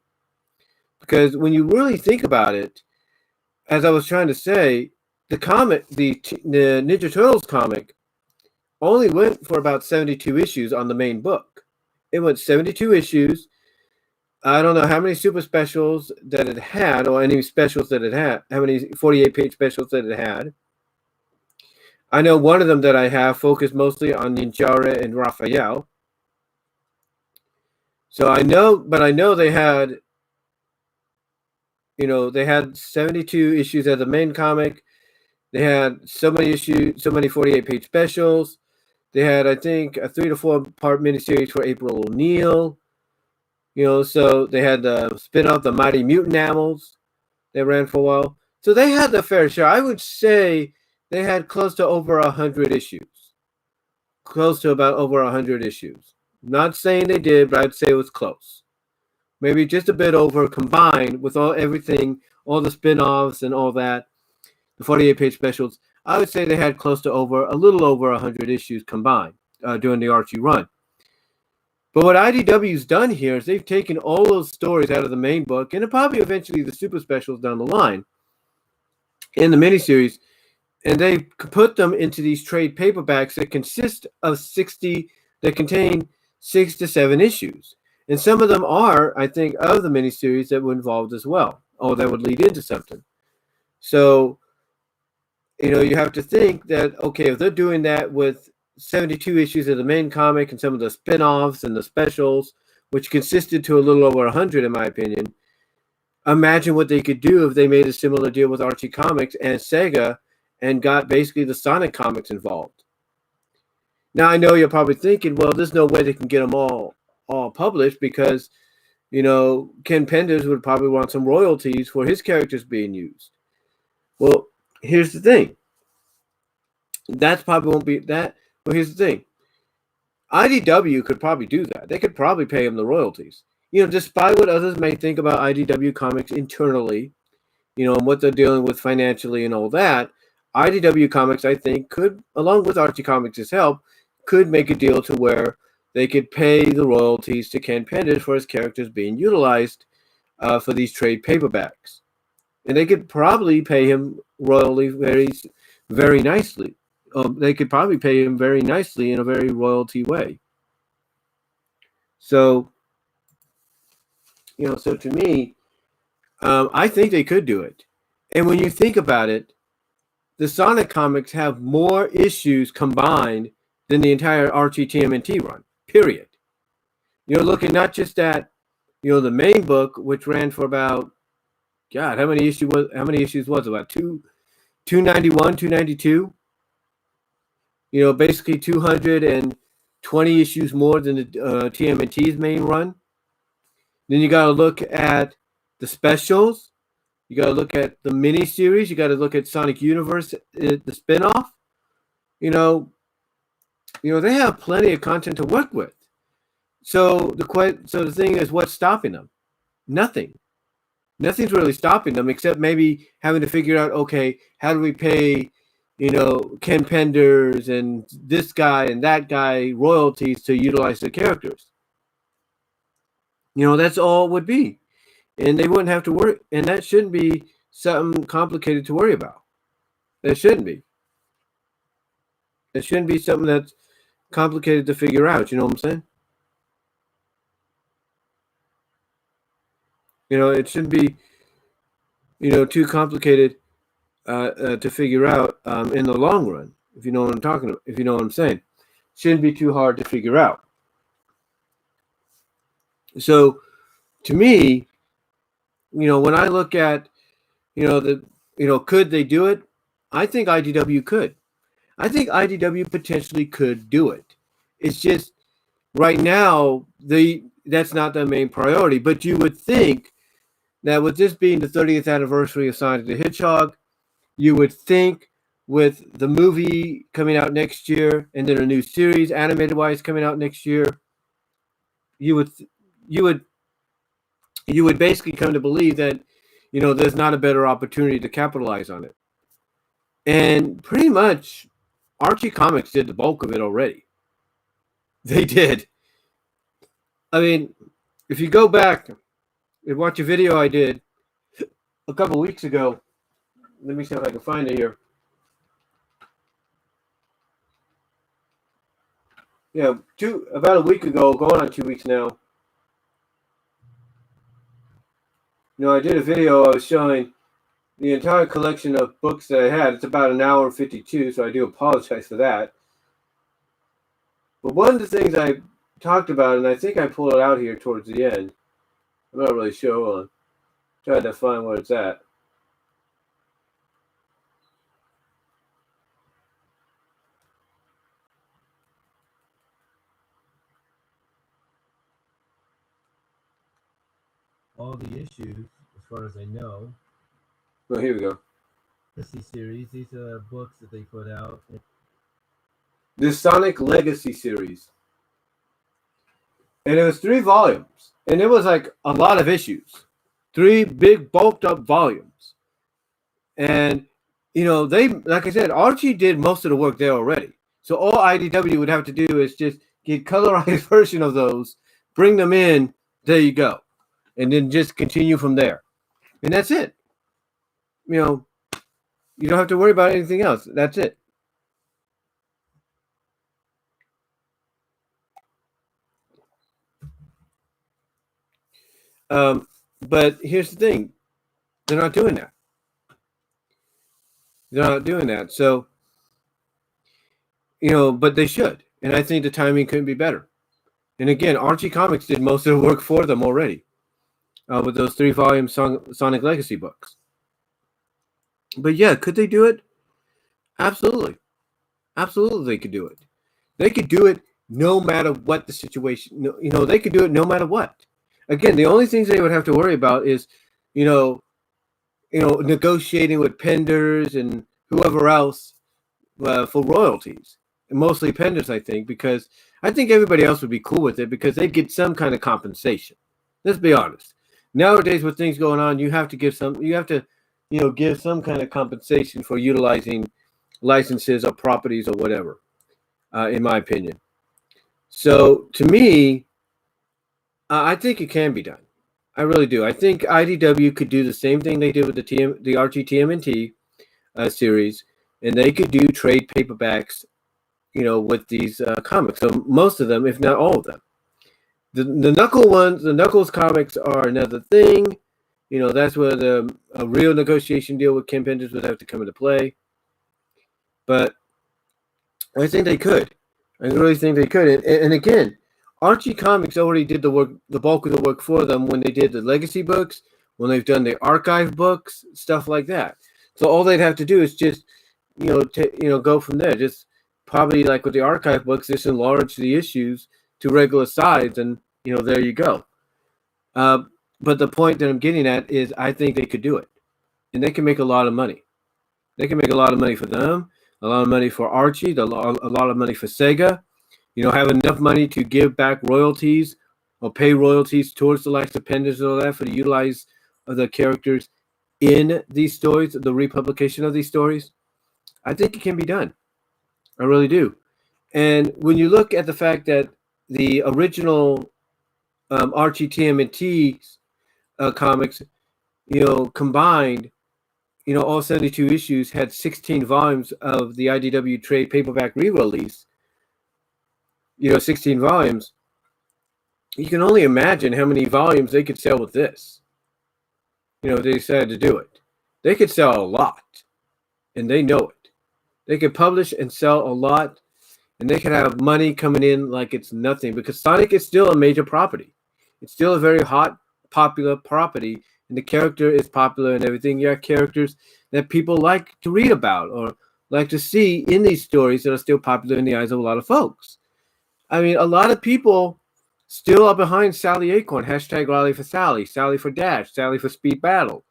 Because when you really think about it, as I was trying to say, the Ninja Turtles comic only went for about 72 issues on the main book. It went 72 issues. I don't know how many super specials that it had, or any specials that it had, how many 48-page specials that it had. I know one of them that I have focused mostly on Ninjara and Raphael. So I know they had, they had 72 issues as the main comic. They had so many issues, so many 48-page specials. They had, I think, a 3 to 4 part miniseries for April O'Neil. So they had the spin-off, the Mighty Mutant Animals. They ran for a while. So they had their fair share. I would say they had close to over 100 issues. Close to about over 100 issues. Not saying they did, but I'd say it was close. Maybe just a bit over combined with everything, all the spin-offs and all that, the 48-page specials. I would say they had close to a little over 100 issues combined during the Archie run. But what IDW's done here is they've taken all those stories out of the main book and probably eventually the super specials down the line in the miniseries, and they put them into these trade paperbacks that contain 6 to 7 issues. And some of them are, I think, of the miniseries that were involved as well, or that would lead into something. So, you have to think that, okay, if they're doing that with 72 issues of the main comic and some of the spin-offs and the specials, which consisted to a little over 100, in my opinion, imagine what they could do if they made a similar deal with Archie Comics and Sega and got basically the Sonic comics involved. Now, I know you're probably thinking, well, there's no way they can get them all published because, Ken Penders would probably want some royalties for his characters being used. Well, here's the thing. That probably won't be that. But here's the thing. IDW could probably do that. They could probably pay him the royalties. Despite what others may think about IDW Comics internally, and what they're dealing with financially and all that, IDW Comics, I think, could, along with Archie Comics' help, could make a deal to where they could pay the royalties to Ken Penders for his characters being utilized for these trade paperbacks. And they could probably pay him royalty very, very nicely. They could probably pay him very nicely in a very royalty way. So, so to me, I think they could do it. And when you think about it, the Sonic comics have more issues combined than the entire Archie TMNT run, period. You're looking not just at, the main book, which ran for about, God, how many issues was it? About 291, 292? Basically 220 issues more than the TMNT's main run. Then you got to look at the specials. You got to look at the miniseries. You got to look at Sonic Universe, the spinoff. They have plenty of content to work with. So the thing is, what's stopping them? Nothing. Nothing's really stopping them except maybe having to figure out, okay, how do we pay, Ken Penders and this guy and that guy royalties to utilize the characters. That's all it would be. And they wouldn't have to worry. And that shouldn't be something complicated to worry about. It shouldn't be. It shouldn't be something that's complicated to figure out. You know what I'm saying? It shouldn't be, too complicated to figure out in the long run. If you know what I'm talking about, if you know what I'm saying, shouldn't be too hard to figure out. So, to me, when I look at, could they do it? I think IDW could. I think IDW potentially could do it. It's just right now that's not the main priority. But you would think that with this being the 30th anniversary of Sonic the Hedgehog, you would think with the movie coming out next year and then a new series, animated wise, coming out next year, you would basically come to believe that, there's not a better opportunity to capitalize on it. And pretty much Archie Comics did the bulk of it already. They did. I mean, if you go back and watch a video I did a couple weeks ago, let me see if I can find it here. Yeah, about a week ago, going on 2 weeks now. I did a video. I was showing the entire collection of books that I had. It's about an hour and 52, so I do apologize for that. But one of the things I talked about, and I think I pulled it out here towards the end. I'm not really sure. I'm trying to find where it's at. All the issues, as far as I know. Well, here we go. Legacy series. These are books that they put out. The Sonic Legacy series. And it was 3 volumes. And it was like a lot of issues. 3 big bulked up volumes. And, they, like I said, Archie did most of the work there already. So all IDW would have to do is just get colorized version of those, bring them in, there you go. And then just continue from there. And that's it. You don't have to worry about anything else. That's it. But here's the thing. They're not doing that. They're not doing that. So, but they should. And I think the timing couldn't be better. And again, Archie Comics did most of the work for them already with those 3-volume Sonic Legacy books. But yeah, could they do it? Absolutely. Absolutely, they could do it. They could do it no matter what the situation. They could do it no matter what. Again, the only things they would have to worry about is, negotiating with penders and whoever else for royalties. And mostly penders, I think, because I think everybody else would be cool with it because they get some kind of compensation. Let's be honest. Nowadays, with things going on, you have to give some kind of compensation for utilizing licenses or properties or whatever, in my opinion. So to me, I think it can be done. I really do. I think IDW could do the same thing they did with the Archie TMNT series, and they could do trade paperbacks, with these comics. So most of them, if not all of them. The Knuckles comics are another thing. That's where a real negotiation deal with Kim Penders would have to come into play. But I think they could. I really think they could. And again, Archie Comics already did the work, the bulk of the work for them when they did the legacy books, when they've done the archive books, stuff like that. So all they'd have to do is just, go from there. Just probably like with the archive books, just enlarge the issues to regular size, and there you go. But the point that I'm getting at is, I think they could do it, and they can make a lot of money. They can make a lot of money for them, a lot of money for Archie, a lot of money for Sega. Have enough money to give back royalties or pay royalties towards the likes of Penders and all that for the utilize of the characters in these stories, the republication of these stories. I think it can be done. I really do. And when you look at the fact that the original Archie TMNT comics, combined, all 72 issues had 16 volumes of the IDW trade paperback re-release, 16 volumes, you can only imagine how many volumes they could sell with this. If they decided to do it. They could sell a lot, and they know it. They could publish and sell a lot, and they could have money coming in like it's nothing, because Sonic is still a major property. It's still a very hot, popular property, and the character is popular and everything. You have characters that people like to read about or like to see in these stories that are still popular in the eyes of a lot of folks. I mean, a lot of people still are behind Sally Acorn, hashtag Raleigh for Sally, Sally for Dash, Sally for Speed Battle,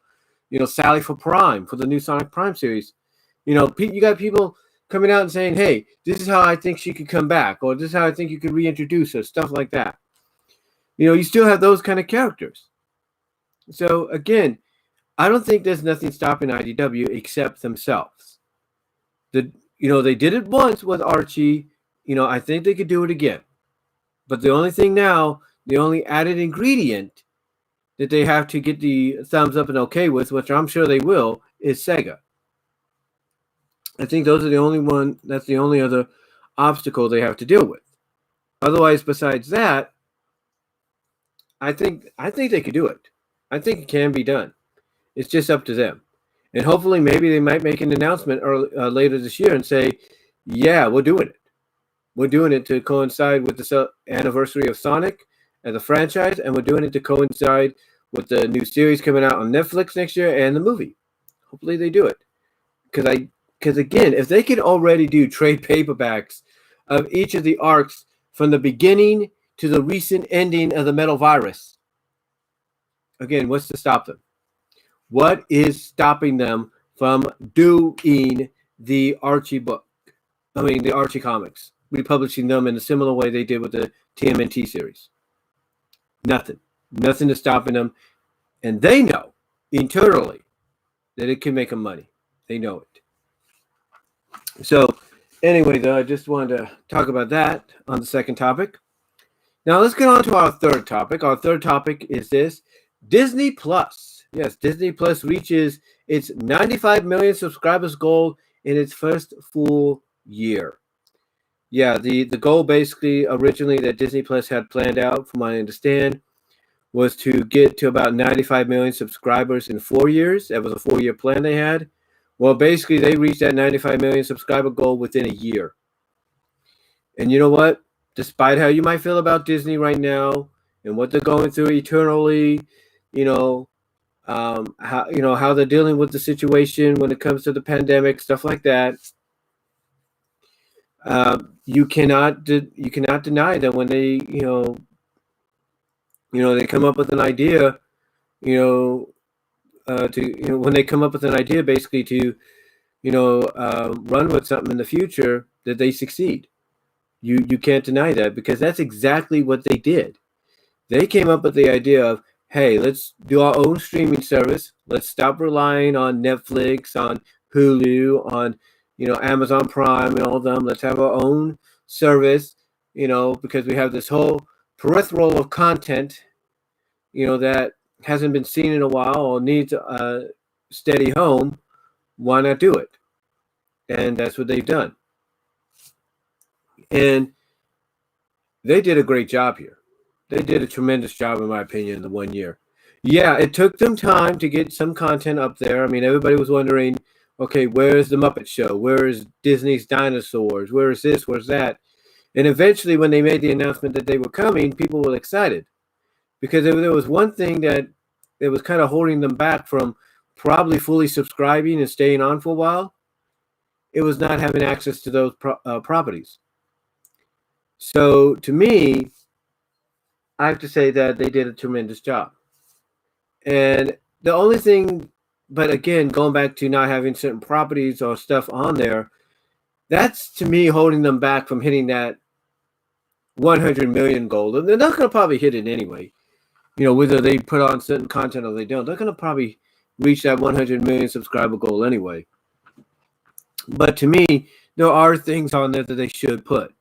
Sally for Prime, for the new Sonic Prime series. You got people coming out and saying, hey, this is how I think she could come back, or this is how I think you could reintroduce her, stuff like that. You still have those kind of characters. So, again, I don't think there's nothing stopping IDW except themselves. They did it once with Archie. I think they could do it again. But the only thing now, the only added ingredient that they have to get the thumbs up and okay with, which I'm sure they will, is Sega. I think those are the only one. That's the only other obstacle they have to deal with. Otherwise, besides that, I think they could do it. I think it can be done. It's just up to them. And hopefully, maybe they might make an announcement later this year and say, yeah, we're doing it. We're doing it to coincide with the anniversary of Sonic as a franchise, and we're doing it to coincide with the new series coming out on Netflix next year and the movie. Hopefully they do it. Because again, if they could already do trade paperbacks of each of the arcs from the beginning to the recent ending of the Metal Virus, again, what's to stop them? What is stopping them from doing the Archie book? The Archie comics, republishing them in a similar way they did with the TMNT series. Nothing is stopping them, and they know internally that it can make them money. They know it. So anyway, though, I just wanted to talk about that on the second topic. Now let's get on to our third topic. Our third topic is this: Disney Plus. Yes, Disney Plus reaches its 95 million subscribers goal in its first full year. Yeah, the goal basically originally that Disney Plus had planned out, from what I understand, was to get to about 95 million subscribers in 4 years. That was a 4-year plan they had. Well, basically, they reached that 95 million subscriber goal within a year. And you know what? Despite how you might feel about Disney right now and what they're going through eternally, you know, how they're dealing with the situation when it comes to the pandemic, stuff like that. You cannot deny that when they they come up with an idea, when they come up with an idea basically to run with something in the future, that they succeed. You can't deny that, because that's exactly what they did. They came up with the idea of, hey, let's do our own streaming service. Let's stop relying on Netflix, on Hulu, on Amazon Prime and all of them. Let's have our own service, because we have this whole peripheral of content, that hasn't been seen in a while or needs a steady home. Why not do it? And that's what they've done. And they did a great job here. They did a tremendous job, in my opinion, in the 1 year. Yeah, it took them time to get some content up there. I mean, everybody was wondering, okay, where's the Muppet Show? Where's Disney's Dinosaurs? Where is this? Where's that? And eventually, when they made the announcement that they were coming, people were excited. Because if there was one thing that was kind of holding them back from probably fully subscribing and staying on for a while, it was not having access to those properties. So to me, I have to say that they did a tremendous job. And the only thing, but again, going back to not having certain properties or stuff on there, that's to me holding them back from hitting that 100 million goal. And they're not going to probably hit it anyway. Whether they put on certain content or they don't, they're going to probably reach that 100 million subscriber goal anyway. But to me, there are things on there that they should put.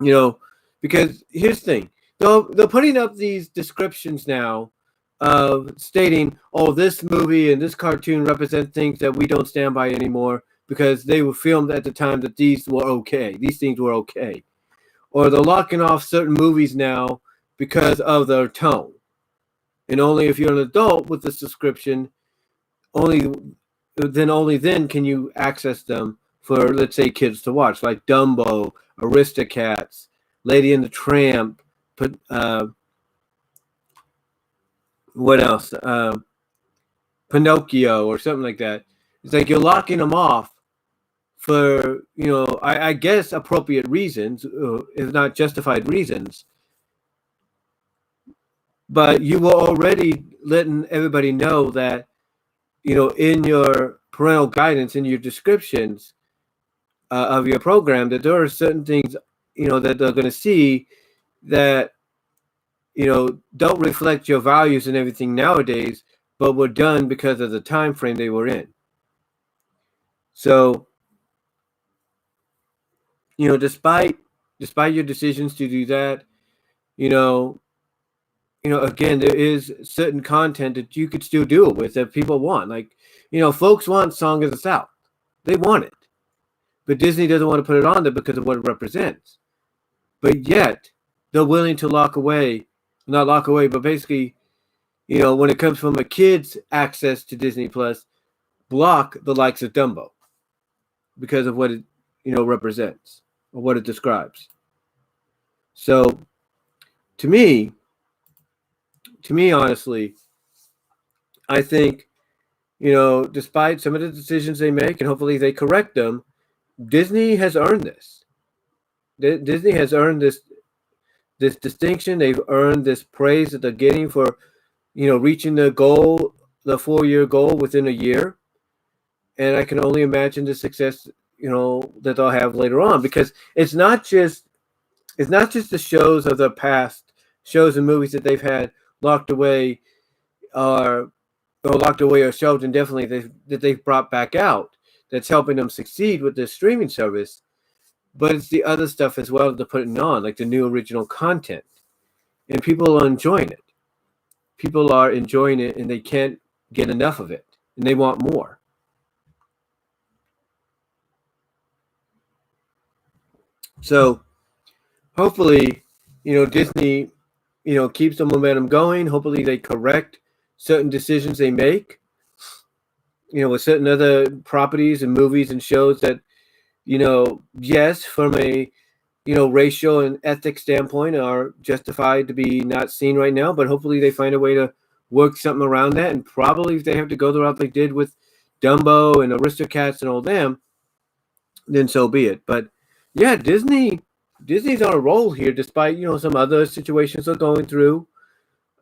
Because here's the thing. They're putting up these descriptions now of stating, oh, this movie and this cartoon represent things that we don't stand by anymore because they were filmed at the time that these were okay. These things were okay. Or they're locking off certain movies now because of their tone. And only if you're an adult with the subscription, only then can you access them for, let's say, kids to watch, like Dumbo, Aristocats, Lady and the Tramp, what else? Pinocchio or something like that. It's like you're locking them off for, I guess appropriate reasons, if not justified reasons. But you were already letting everybody know that, in your parental guidance, in your descriptions of your program, that there are certain things, that they're going to see that, don't reflect your values and everything nowadays, but were done because of the time frame they were in. So, despite your decisions to do that, again, there is certain content that you could still do it with that people want. Like, folks want Song of the South. They want it. But Disney doesn't want to put it on there because of what it represents. But yet, they're willing to not lock away, but basically, when it comes from a kid's access to Disney Plus, block the likes of Dumbo because of what it, represents or what it describes. So, to me, honestly, I think, despite some of the decisions they make, and hopefully they correct them, Disney has earned this. Disney has earned this distinction. They've earned this praise that they're getting for, reaching the goal, the 4-year goal within a year. And I can only imagine the success, that they'll have later on, because it's not just the shows of the past, shows and movies that they've had locked away or shelved indefinitely that they've brought back out that's helping them succeed with this streaming service. But it's the other stuff as well that they're putting on, like the new original content. And people are enjoying it. People are enjoying it, and they can't get enough of it. and they want more. So hopefully, Disney, keeps the momentum going. Hopefully they correct certain decisions they make, with certain other properties and movies and shows that, yes, from a, racial and ethic standpoint are justified to be not seen right now, but hopefully they find a way to work something around that. And probably if they have to go the route they did with Dumbo and Aristocats and all them, then so be it. But yeah, Disney's on a roll here, despite some other situations they're going through.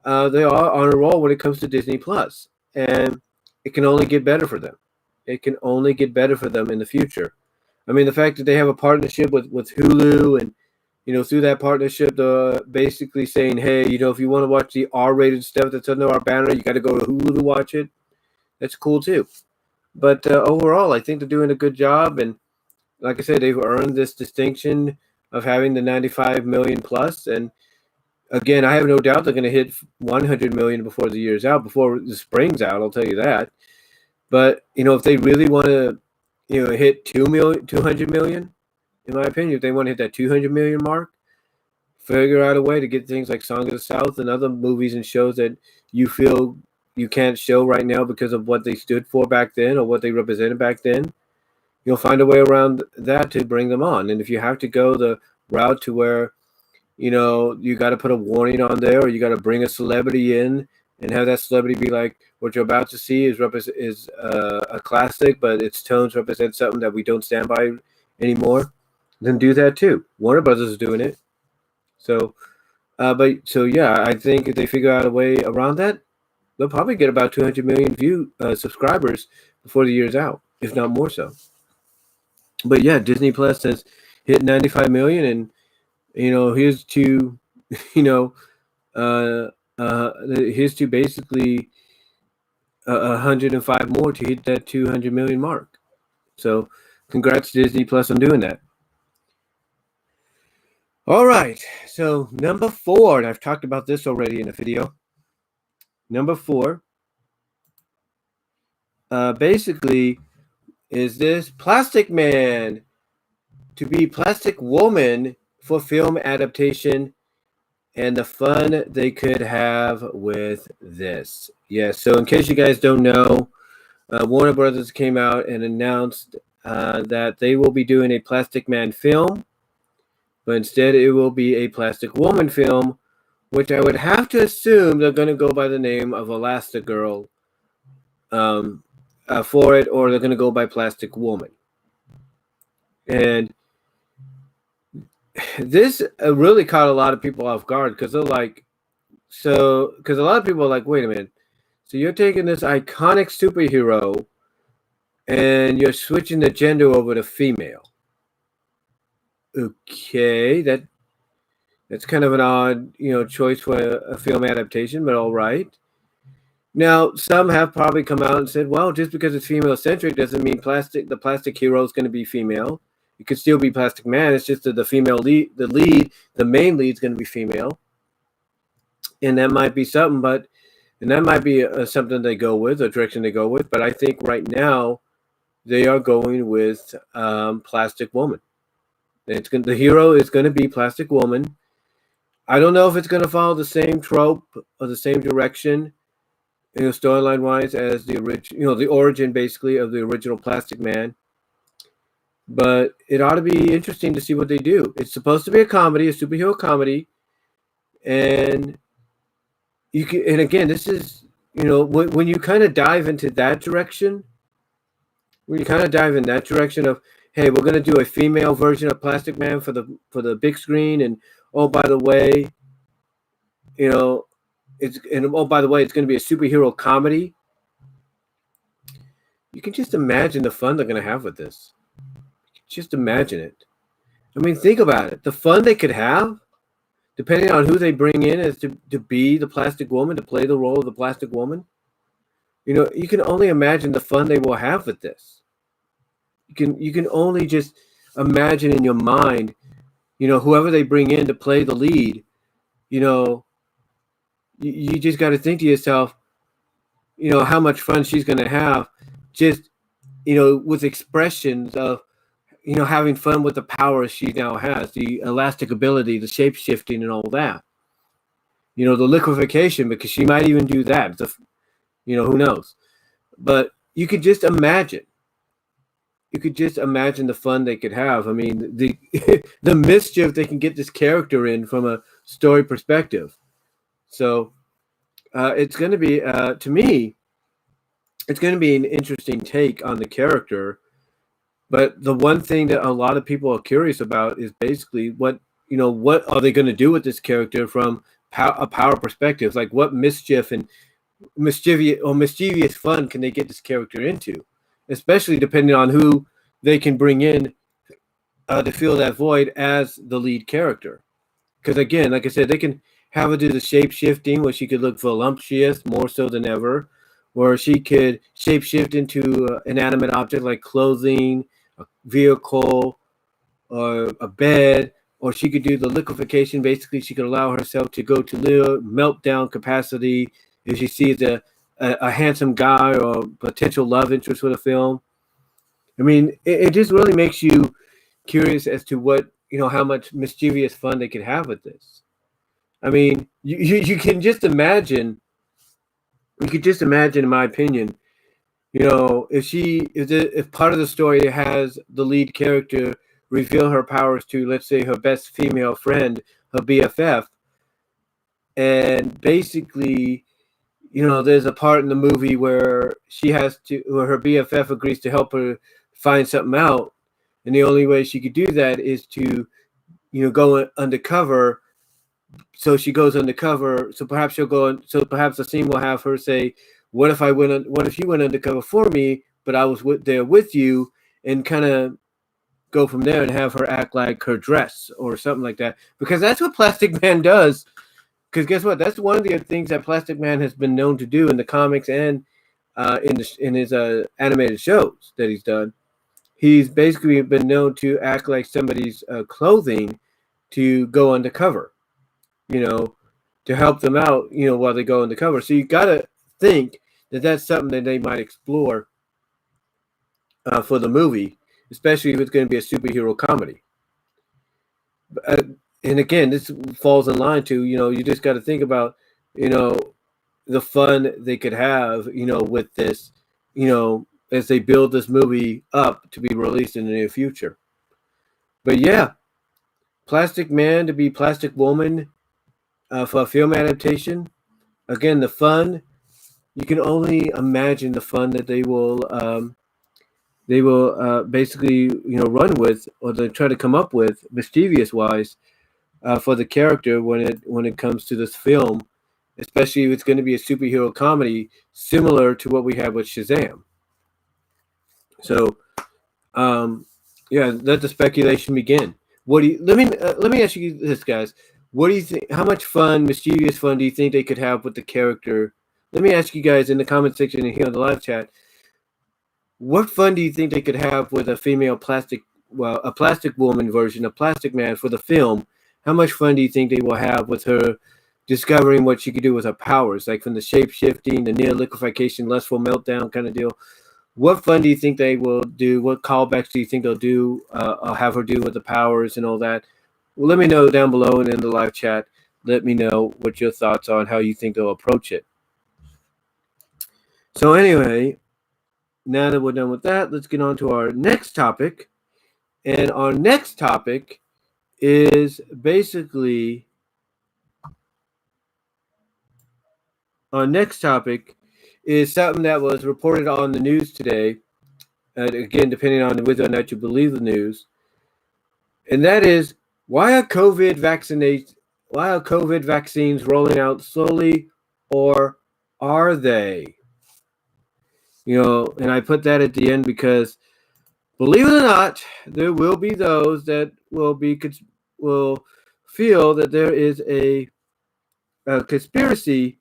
They are on a roll when it comes to Disney Plus, and it can only get better for them. It can only get better for them in the future. I mean, the fact that they have a partnership with Hulu, and through that partnership, they're basically saying, hey, if you want to watch the R-rated stuff that's under our banner, you got to go to Hulu to watch it. That's cool too. But overall, I think they're doing a good job, and like I said, they've earned this distinction of having the 95 million plus. And again, I have no doubt they're going to hit 100 million before the year's out, before the spring's out. I'll tell you that. But if they really want to, hit 200 million, in my opinion, if they want to hit that 200 million mark, figure out a way to get things like Song of the South and other movies and shows that you feel you can't show right now because of what they stood for back then or what they represented back then. You'll find a way around that to bring them on. And if you have to go the route to where, you got to put a warning on there, or you got to bring a celebrity in and have that celebrity be like, what you're about to see is a classic, but its tones represent something that we don't stand by anymore, then do that too. Warner Brothers is doing it. So, yeah, I think if they figure out a way around that, they'll probably get about 200 million subscribers before the year's out, if not more so. But yeah, Disney Plus has hit 95 million, and here's to, here's to basically 105 more to hit that 200 million mark. So, congrats to Disney Plus on doing that. All right, so number 4, and I've talked about this already in a video. Number 4, basically, is this Plastic Man to be Plasic-Woman for film adaptation, and the fun they could have with this. Yeah, so in case you guys don't know, Warner Brothers came out and announced that they will be doing a Plastic Man film, but instead it will be a Plastic-Woman film, which I would have to assume they're going to go by the name of Elastigirl for it, or they're going to go by Plastic-Woman. And this really caught a lot of people off guard, because they're like, because a lot of people are like, wait a minute, so you're taking this iconic superhero and you're switching the gender over to female. Okay, that's kind of an odd, choice for a film adaptation, but all right. Now, some have probably come out and said, well, just because it's female-centric doesn't mean the plastic hero is going to be female. It could still be Plastic Man. It's just that the female lead, the main lead is going to be female. And that might be something, and that might be something they go with, a direction they go with. But I think right now they are going with Plastic-Woman. The hero is going to be Plastic-Woman. I don't know if it's going to follow the same trope or the same direction, storyline-wise, as the original, the origin basically of the original Plastic Man. But it ought to be interesting to see what they do. It's supposed to be a comedy, a superhero comedy, and you can. And again, this is when you kind of dive into that direction, of, hey, we're going to do a female version of Plastic Man for the big screen, and oh, by the way, it's going to be a superhero comedy. You can just imagine the fun they're going to have with this. Just imagine it. I mean, think about it. The fun they could have, depending on who they bring in as to be the Plastic-Woman, to play the role of the Plastic-Woman. You can only imagine the fun they will have with this. You can only just imagine in your mind, whoever they bring in to play the lead, you just got to think to yourself, how much fun she's going to have just, with expressions of, having fun with the powers she now has, the elastic ability, the shape shifting and all that. The liquefaction, because she might even do that. Who knows? But you could just imagine. You could just imagine the fun they could have. I mean, the the mischief they can get this character in from a story perspective. So it's going to be, to me, it's going to be an interesting take on the character. But the one thing that a lot of people are curious about is basically what are they going to do with this character from a power perspective? Like, what mischief and mischievous fun can they get this character into? Especially depending on who they can bring in to fill that void as the lead character. Because again, like I said, they can have her do the shape shifting, where she could look voluptuous more so than ever, or she could shape shift into an inanimate object like clothing, a vehicle, or a bed, or she could do the liquefaction. Basically, she could allow herself to go to meltdown capacity if she sees a handsome guy or potential love interest for the film. I mean, it just really makes you curious as to what, how much mischievous fun they could have with this. I mean, you can just imagine. You could just imagine, in my opinion, if part of the story has the lead character reveal her powers to, let's say, her best female friend, her BFF, and basically, there's a part in the movie where where her BFF agrees to help her find something out, and the only way she could do that is to, go undercover. So she goes undercover. So perhaps perhaps the scene will have her say, "What if you went undercover for me, but I was there with you," and kind of go from there and have her act like her dress or something like that. Because that's what Plastic Man does. Because guess what? That's one of the things that Plastic Man has been known to do in the comics and in his animated shows that he's done. He's basically been known to act like somebody's clothing to go undercover, to help them out, while they go undercover. So you got to think that that's something that they might explore for the movie, especially if it's going to be a superhero comedy. And again, this falls in line to, you just got to think about, the fun they could have, with this, as they build this movie up to be released in the near future. But yeah, Plastic Man to be Plastic-Woman for a film adaptation. Again, the fun, you can only imagine the fun that they will basically, run with, or they try to come up with mischievous wise for the character when it comes to this film, especially if it's going to be a superhero comedy similar to what we had with Shazam. So, let the speculation begin. Let me ask you this, guys. What do you think? How much fun, mischievous fun, do you think they could have with the character? Let me ask you guys in the comment section and here on the live chat. What fun do you think they could have with a female a Plastic-Woman version of Plastic Man for the film? How much fun do you think they will have with her discovering what she could do with her powers, like from the shape shifting, the near liquefaction, lustful meltdown kind of deal? What fun do you think they will do? What callbacks do you think they'll do? Have her do with the powers and all that? Well, let me know down below and in the live chat. Let me know what your thoughts are on how you think they'll approach it. So anyway, now that we're done with that, let's get on to our next topic. And our next topic is basically something that was reported on the news today. Again, depending on whether or not you believe the news. And that is, why are COVID vaccines rolling out slowly, or are they? And I put that at the end because, believe it or not, there will be those that will feel that there is a conspiracy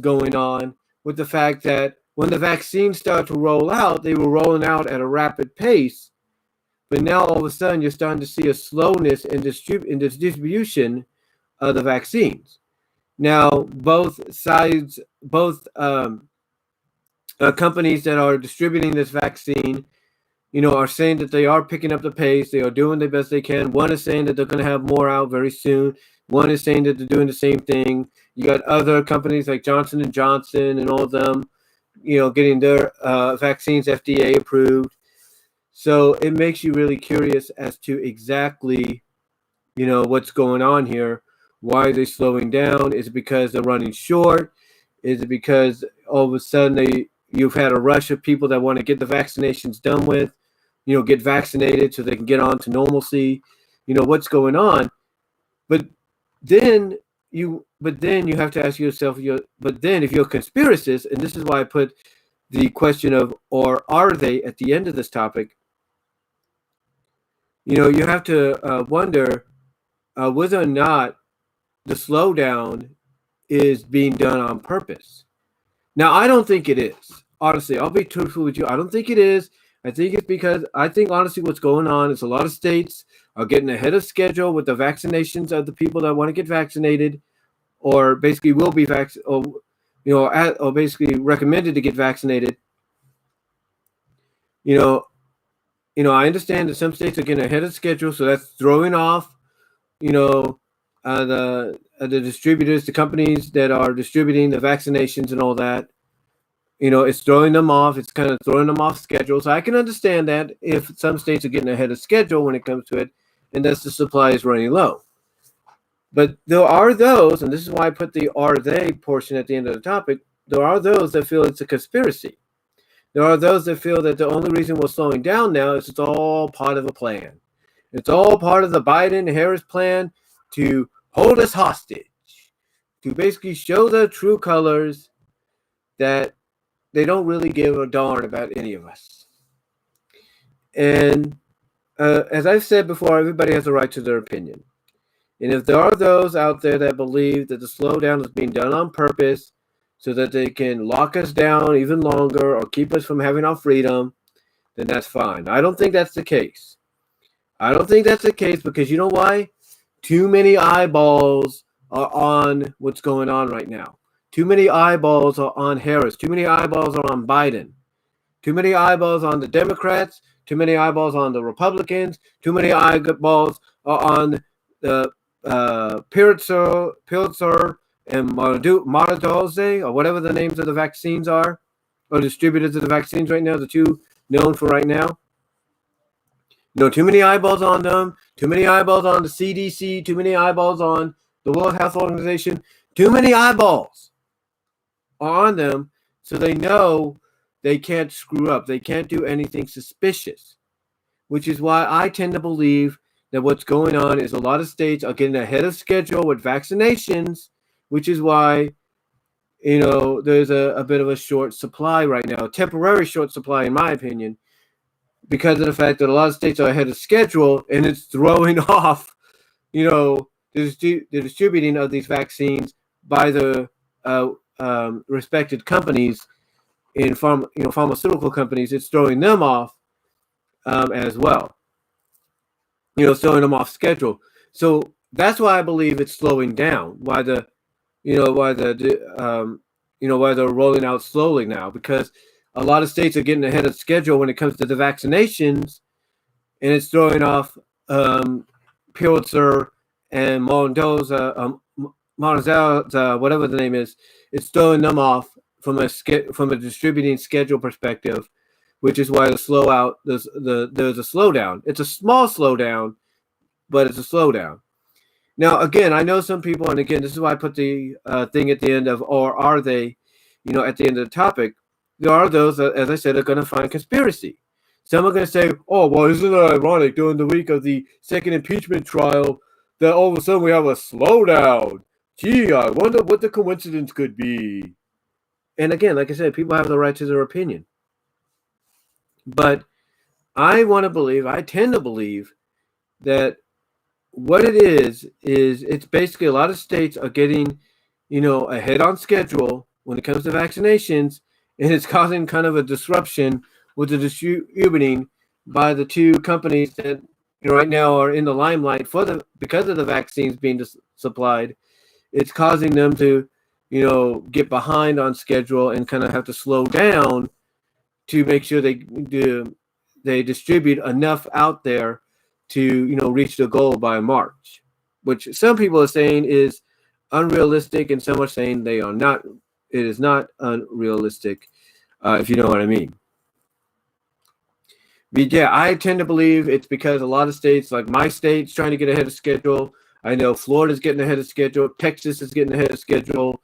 going on with the fact that when the vaccines started to roll out, they were rolling out at a rapid pace. But now all of a sudden, you're starting to see a slowness in the distribution of the vaccines. Now, both companies that are distributing this vaccine, are saying that they are picking up the pace. They are doing the best they can. One is saying that they're going to have more out very soon. One is saying that they're doing the same thing. You got other companies like Johnson and Johnson and all of them, getting their vaccines FDA approved. So it makes you really curious as to exactly, what's going on here. Why are they slowing down? Is it because they're running short? Is it because all of a sudden you've had a rush of people that want to get the vaccinations done with, get vaccinated so they can get on to normalcy? What's going on? But then you have to ask yourself, but then if you're a conspiracist, and this is why I put the question of, or are they, at the end of this topic, you have to wonder whether or not the slowdown is being done on purpose. Now, I don't think it is. Honestly, I'll be truthful with you. I don't think it is. I think it's because honestly, what's going on is a lot of states are getting ahead of schedule with the vaccinations of the people that want to get vaccinated, or basically will be vaccinated, or basically recommended to get vaccinated. I understand that some states are getting ahead of schedule, so that's throwing off, the distributors, the companies that are distributing the vaccinations and all that. It's throwing them off. It's kind of throwing them off schedule. So I can understand that if some states are getting ahead of schedule when it comes to it, and that's the supply is running low. But there are those, and this is why I put the "are they" portion at the end of the topic. There are those that feel it's a conspiracy. There are those that feel that the only reason we're slowing down now is it's all part of a plan. It's all part of the Biden-Harris plan to hold us hostage, to basically show the true colors that they don't really give a darn about any of us. And as I've said before, everybody has a right to their opinion. And if there are those out there that believe that the slowdown is being done on purpose so that they can lock us down even longer or keep us from having our freedom, then that's fine. I don't think that's the case. I don't think that's the case because you know why? Too many eyeballs are on what's going on right now. Too many eyeballs are on Harris. Too many eyeballs are on Biden. Too many eyeballs on the Democrats. Too many eyeballs on the Republicans. Too many eyeballs are on the Pulitzer and Maradose, or whatever the names of the vaccines are, or distributors of the vaccines right now, the two known for right now. Too many eyeballs on them. Too many eyeballs on the CDC. Too many eyeballs on the World Health Organization. Too many eyeballs are on them, so they know they can't screw up. They can't do anything suspicious, which is why I tend to believe that what's going on is a lot of states are getting ahead of schedule with vaccinations, which is why, there's a bit of a short supply right now, a temporary short supply, in my opinion, because of the fact that a lot of states are ahead of schedule, and it's throwing off, the distributing of these vaccines by the respected companies in pharmaceutical companies. It's throwing them off as well. Throwing them off schedule. So that's why I believe it's slowing down. Why they're rolling out slowly now, because a lot of states are getting ahead of schedule when it comes to the vaccinations, and it's throwing off Pulitzer and Mendoza, whatever the name is. It's throwing them off from a distributing schedule perspective, which is why there's a slowdown. It's a small slowdown, but it's a slowdown. Now, again, I know some people, and again, this is why I put the thing at the end of, or are they, at the end of the topic. There are those that, as I said, are going to find conspiracy. Some are going to say, oh, well, isn't it ironic during the week of the second impeachment trial that all of a sudden we have a slowdown? Gee, I wonder what the coincidence could be. And again, like I said, people have the right to their opinion. But I tend to believe that what it is it's basically a lot of states are getting, ahead on schedule when it comes to vaccinations, and it's causing kind of a disruption with the distributing by the two companies that right now are in the limelight because of the vaccines being supplied. It's causing them to get behind on schedule and kind of have to slow down to make sure they distribute enough out there to reach the goal by March, which some people are saying is unrealistic, and some are saying they are not. It is not unrealistic, if you know what I mean. But yeah, I tend to believe it's because a lot of states, like my state's trying to get ahead of schedule. I know Florida's getting ahead of schedule. Texas is getting ahead of schedule.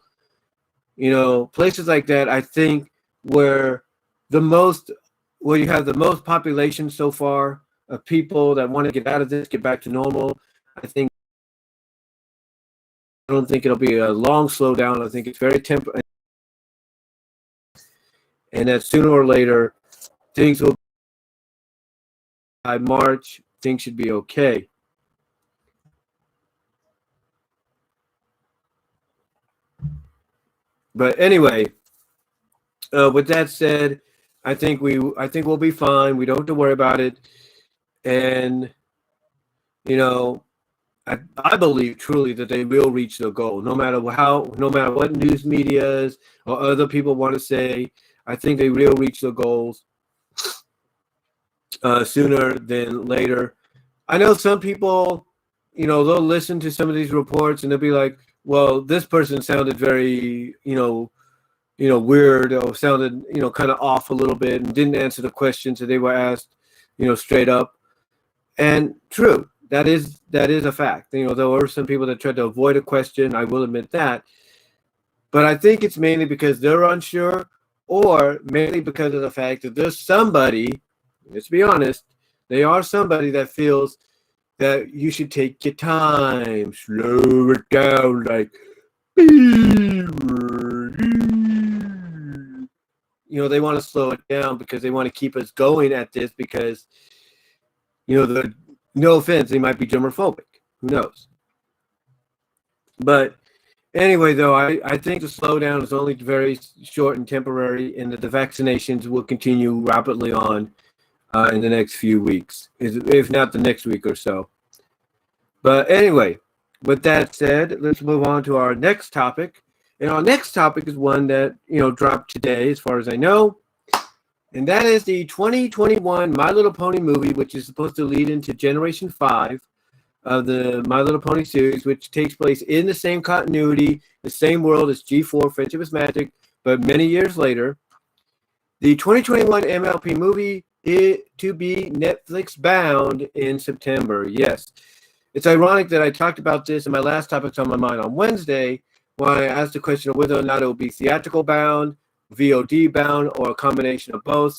Places like that, I think, where you have the most population so far of people that want to get out of this, get back to normal. I don't think it'll be a long slowdown. I think it's very temporary, and that sooner or later, things will. By March, things should be okay. But anyway, with that said, I think we'll be fine. We don't have to worry about it, and I believe truly that they will reach their goal, no matter what news medias or other people want to say. I think they will reach their goals sooner than later. I know some people, they'll listen to some of these reports and they'll be like, "Well, this person sounded very, weird, or sounded, kind of off a little bit, and didn't answer the questions that they were asked, straight up." And true, that is a fact. There were some people that tried to avoid a question. I will admit that, but I think it's mainly because they're unsure, or mainly because of the fact that there's somebody. Let's be honest, they are somebody that feels that you should take your time, slow it down, like. They want to slow it down because they want to keep us going at this because, no offense, they might be germophobic. Who knows? But anyway, though, I think the slowdown is only very short and temporary, and that the vaccinations will continue rapidly on in the next few weeks, if not the next week or so. But anyway, with that said, let's move on to our next topic. And our next topic is one that, dropped today, as far as I know. And that is the 2021 My Little Pony movie, which is supposed to lead into Generation 5 of the My Little Pony series, which takes place in the same continuity, the same world as G4, Friendship is Magic, but many years later. The 2021 MLP movie is to be Netflix bound in September. Yes. It's ironic that I talked about this in my last Topics on My Mind on Wednesday, when I asked the question of whether or not it will be theatrical bound, VOD bound, or a combination of both,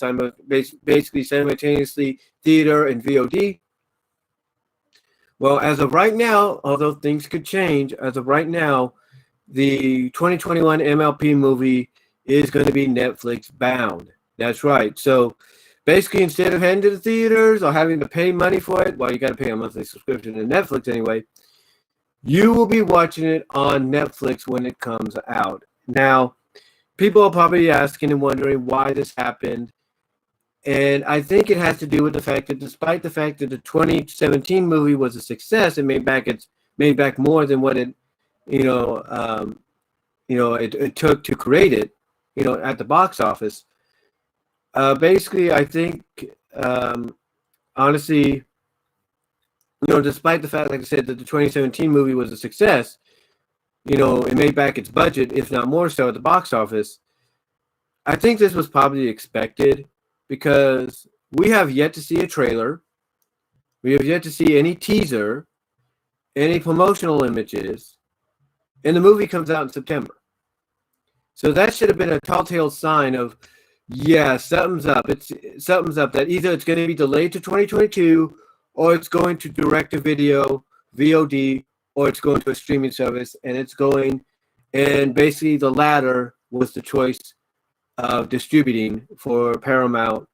basically simultaneously theater and VOD. Well, as of right now, although things could change, as of right now, the 2021 MLP movie is going to be Netflix bound. That's right. So basically, instead of heading to the theaters or having to pay money for it, well, you got to pay a monthly subscription to Netflix anyway, you will be watching it on Netflix when it comes out. Now, people are probably asking and wondering why this happened. And I think it has to do with the fact that despite the fact that the 2017 movie was a success, it made back more than what it took to create it, at the box office. Basically, I think, honestly, despite the fact, like I said, that the 2017 movie was a success, it made back its budget, if not more so, at the box office. I think this was probably expected because we have yet to see a trailer. We have yet to see any teaser, any promotional images, and the movie comes out in September. So that should have been a telltale sign of, yeah, something's up. Something's up, that either it's going to be delayed to 2022, or it's going to direct-to-video, VOD, or it's going to a streaming service, and basically the latter was the choice of distributing for Paramount,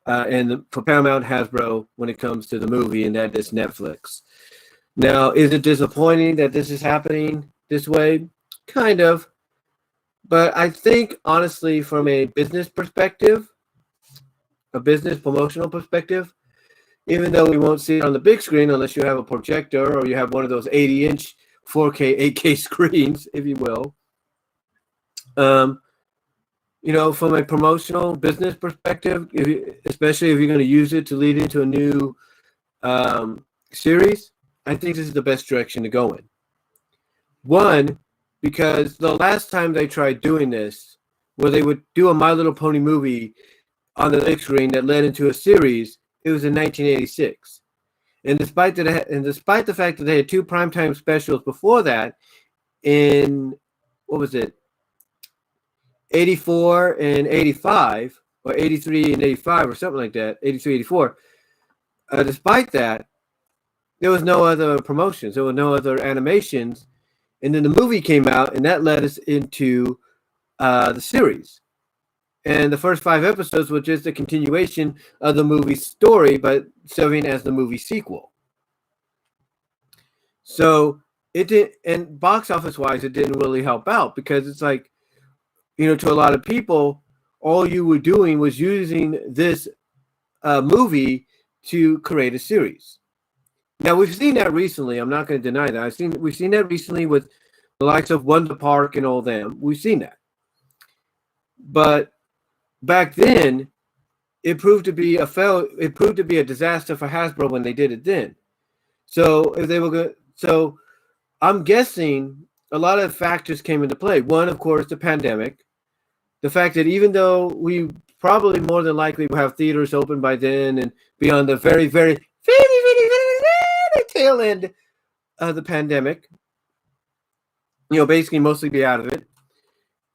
for Paramount Hasbro when it comes to the movie, and that is Netflix. Now, is it disappointing that this is happening this way? Kind of. But I think, honestly, from a business perspective, a business promotional perspective, even though we won't see it on the big screen unless you have a projector or you have one of those 80-inch 4K, 8K screens, if you will, Um, from a promotional business perspective, especially if you're going to use it to lead into a new series, I think this is the best direction to go in. One, because the last time they tried doing this, where they would do a My Little Pony movie on the big screen that led into a series, it was in 1986. And despite the fact that they had two primetime specials before that, in what was it, 84 and 85, or 83 and 85, or something like that, 83, 84. Despite that, there was no other promotions, there were no other animations, and then the movie came out, and that led us into the series. And the first 5 episodes were just a continuation of the movie's story, but serving as the movie sequel. So it did, and box office wise, it didn't really help out, because it's like, to a lot of people, all you were doing was using this movie to create a series. Now, we've seen that recently. I'm not going to deny that. We've seen that recently with the likes of Wonder Park and all them. We've seen that. But back then, it proved to be a disaster for Hasbro when they did it then. So if they were good, so I'm guessing a lot of factors came into play. One, of course, the pandemic. The fact that even though we probably more than likely will have theaters open by then and be on the very, very, very, very, very, very tail end of the pandemic, basically mostly be out of it.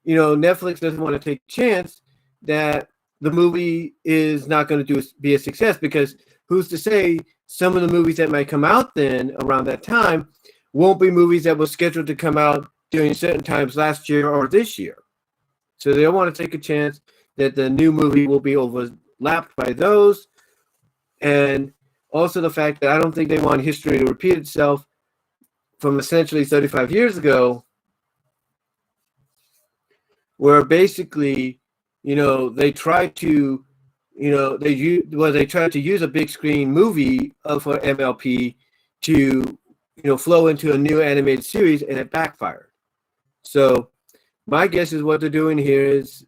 Netflix doesn't want to take a chance that the movie is not going to be a success, because who's to say some of the movies that might come out then around that time won't be movies that were scheduled to come out during certain times last year or this year. So they don't want to take a chance that the new movie will be overlapped by those. And also the fact that I don't think they want history to repeat itself from essentially 35 years ago, where basically, they tried to, they tried to use a big screen movie for MLP to, flow into a new animated series, and it backfired. So my guess is what they're doing here is,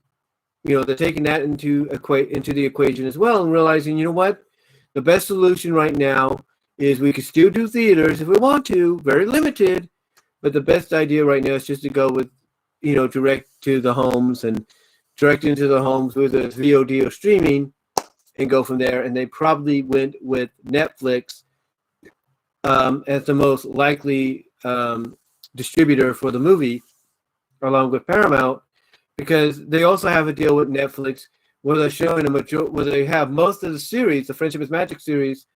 they're taking that into the equation as well, and realizing, what, the best solution right now is we could still do theaters if we want to, very limited, but the best idea right now is just to go with, direct to the homes and direct into the homes with a VOD or streaming, and go from there. And they probably went with Netflix as the most likely distributor for the movie, along with Paramount, because they also have a deal with Netflix where they're showing where they have most of the series, the Friendship is Magic series,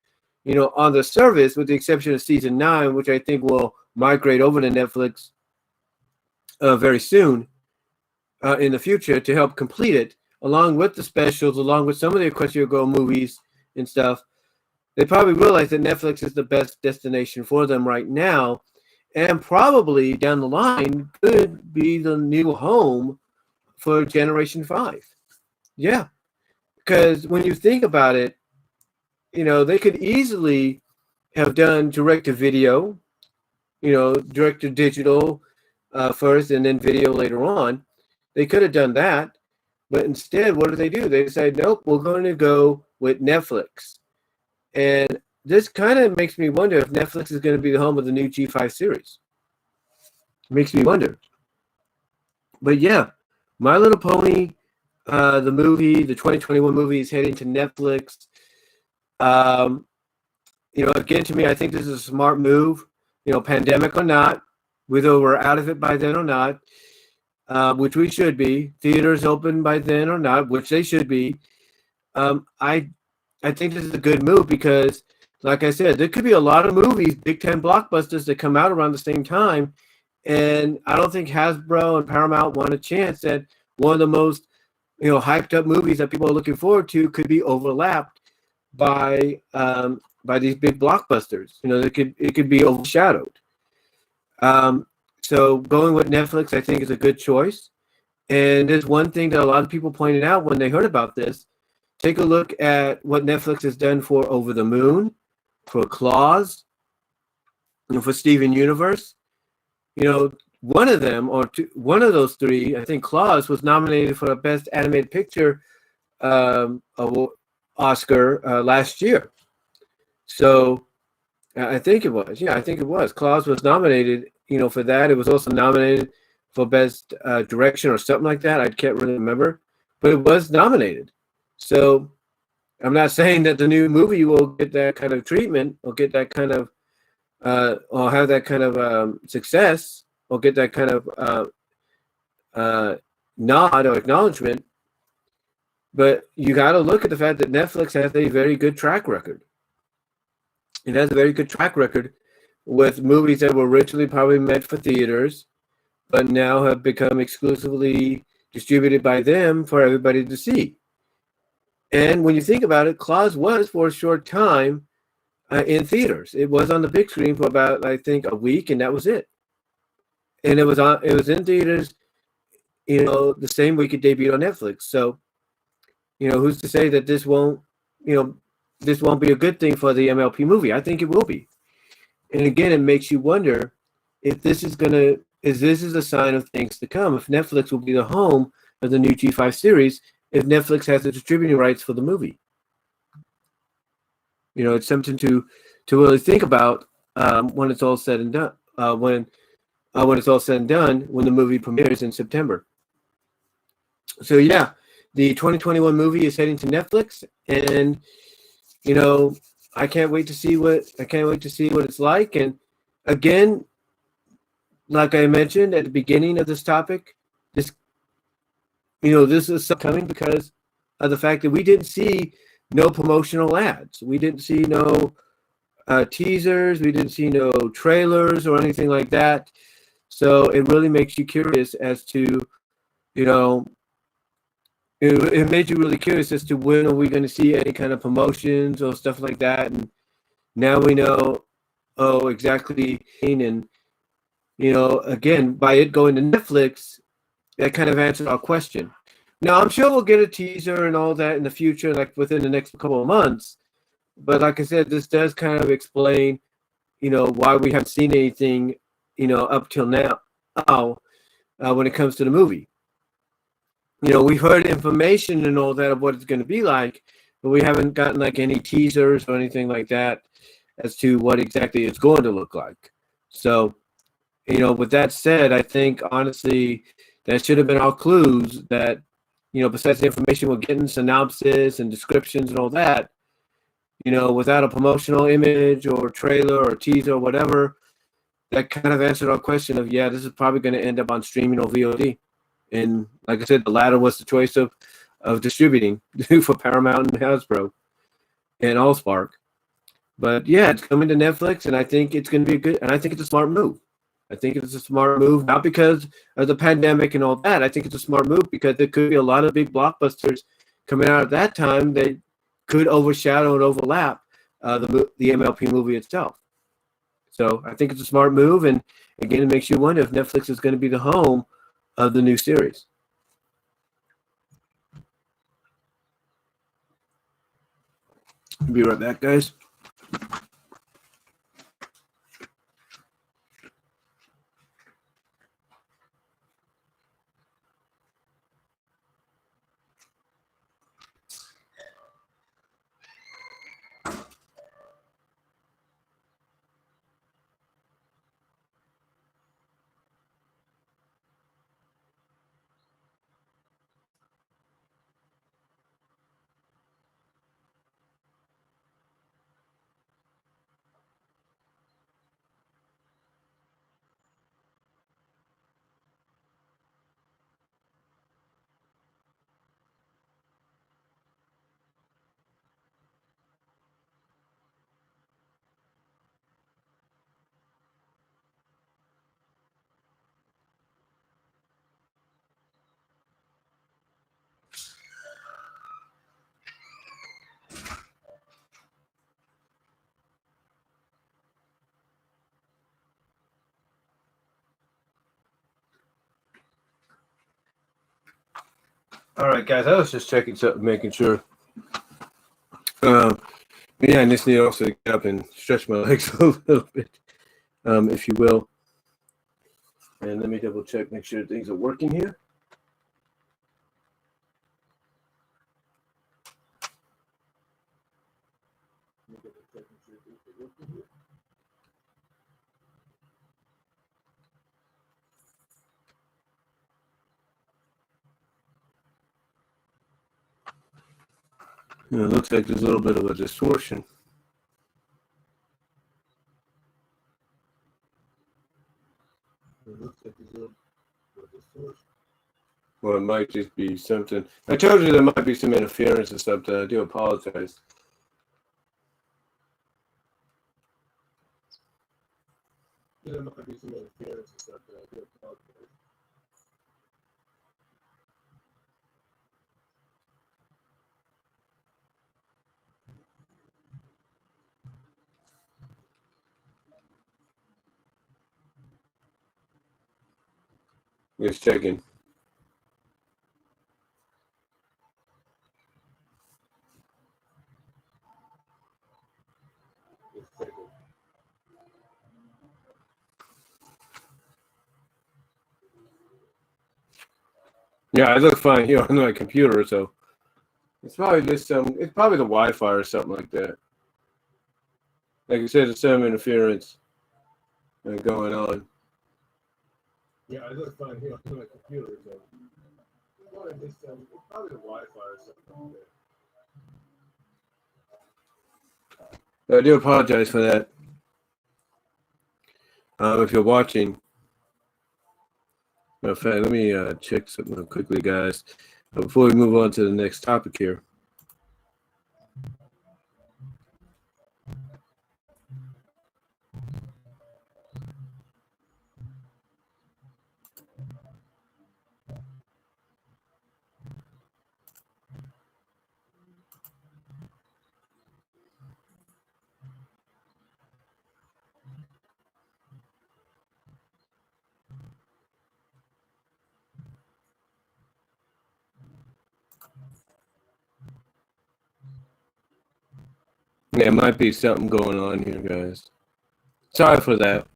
on the service, with the exception of season 9, which I think will migrate over to Netflix very soon in the future to help complete it, along with the specials, along with some of the Equestria Girl movies and stuff. They probably realize that Netflix is the best destination for them right now, and probably down the line could be the new home for Generation 5. Yeah, because when you think about it, they could easily have done direct-to-video, direct-to-digital first and then video later on. They could have done that, but instead, what do? They decided, nope, we're going to go with Netflix. And this kind of makes me wonder if Netflix is going to be the home of the new G5 series. It makes me wonder. But yeah, My Little Pony, the movie, the 2021 movie, is heading to Netflix. Again, to me, I think this is a smart move. Pandemic or not, whether we're out of it by then or not, which we should be. Theaters open by then or not, which they should be. I think this is a good move because, like I said, there could be a lot of movies, Big Ten blockbusters, that come out around the same time. And I don't think Hasbro and Paramount want a chance that one of the most, hyped up movies that people are looking forward to could be overlapped by these big blockbusters. It could be overshadowed. So going with Netflix, I think, is a good choice. And there's one thing that a lot of people pointed out when they heard about this. Take a look at what Netflix has done for Over the Moon, for Claws, for Steven Universe. one of them or two, one of those three, I think Claus was nominated for the Best Animated Picture Oscar last year. So I think it was. Yeah, I think it was. Claus was nominated, for that. It was also nominated for Best Direction or something like that. I can't really remember, but it was nominated. So I'm not saying that the new movie will get that kind of treatment or get that kind of or have that kind of success or get that kind of nod or acknowledgement. But you got to look at the fact that Netflix has a very good track record. It has a very good track record with movies that were originally probably meant for theaters, but now have become exclusively distributed by them for everybody to see. And when you think about it, Claus was for a short time in theaters. It was on the big screen for about, I think, a week, and that was it. And it was in theaters, the same week it debuted on Netflix. So, who's to say that this won't be a good thing for the MLP movie? I think it will be. And again, it makes you wonder if this is a sign of things to come. If Netflix will be the home of the new G5 series, if Netflix has the distributing rights for the movie. It's something to really think about when it's all said and done. When it's all said and done, when the movie premieres in September. So yeah, the 2021 movie is heading to Netflix, and I can't wait to see what it's like. And again, like I mentioned at the beginning of this topic, this is coming because of the fact that we didn't see no promotional ads. We didn't see no teasers. We didn't see no trailers or anything like that. So it really makes you curious as to, it made you really curious as to when are we going to see any kind of promotions or stuff like that. And now we know, exactly. And, again, by it going to Netflix, that kind of answered our question. Now, I'm sure we'll get a teaser and all that in the future, like within the next couple of months. But like I said, this does kind of explain, why we haven't seen anything, up till now, when it comes to the movie. We've heard information and all that of what it's going to be like, but we haven't gotten like any teasers or anything like that as to what exactly it's going to look like. So, with that said, I think honestly that should have been our clues that, besides the information we're getting, synopsis and descriptions and all that, without a promotional image or trailer or teaser or whatever, that kind of answered our question of, yeah, this is probably going to end up on streaming or VOD. And like I said, the latter was the choice of distributing for Paramount and Hasbro and Allspark. But yeah, it's coming to Netflix, and I think it's going to be good. And I think it's a smart move. I think it's a smart move, not because of the pandemic and all that. I think it's a smart move because there could be a lot of big blockbusters coming out at that time that could overshadow and overlap the MLP movie itself. So I think it's a smart move, and again, it makes you wonder if Netflix is going to be the home of the new series. Be right back, guys. All right, guys, I was just checking something, making sure. Yeah, I just need also to get up and stretch my legs a little bit, if you will. And let me double check, make sure things are working here. It looks like there's a little bit of a distortion. Or it might just be something. I told you there might be some interference or something. I do apologize. There might be some interference or something. I do apologize. Just checking. Yeah, I look fine here on my computer, so it's probably just it's probably the Wi-Fi or something like that. Like I said, there's some interference going on. Yeah, I look fine here on my computer, so it's probably the Wi-Fi or something like that. I do apologize for that. If you're watching. In fact, let me check something real quickly, guys, before we move on to the next topic here. There might be something going on here, guys. Sorry for that.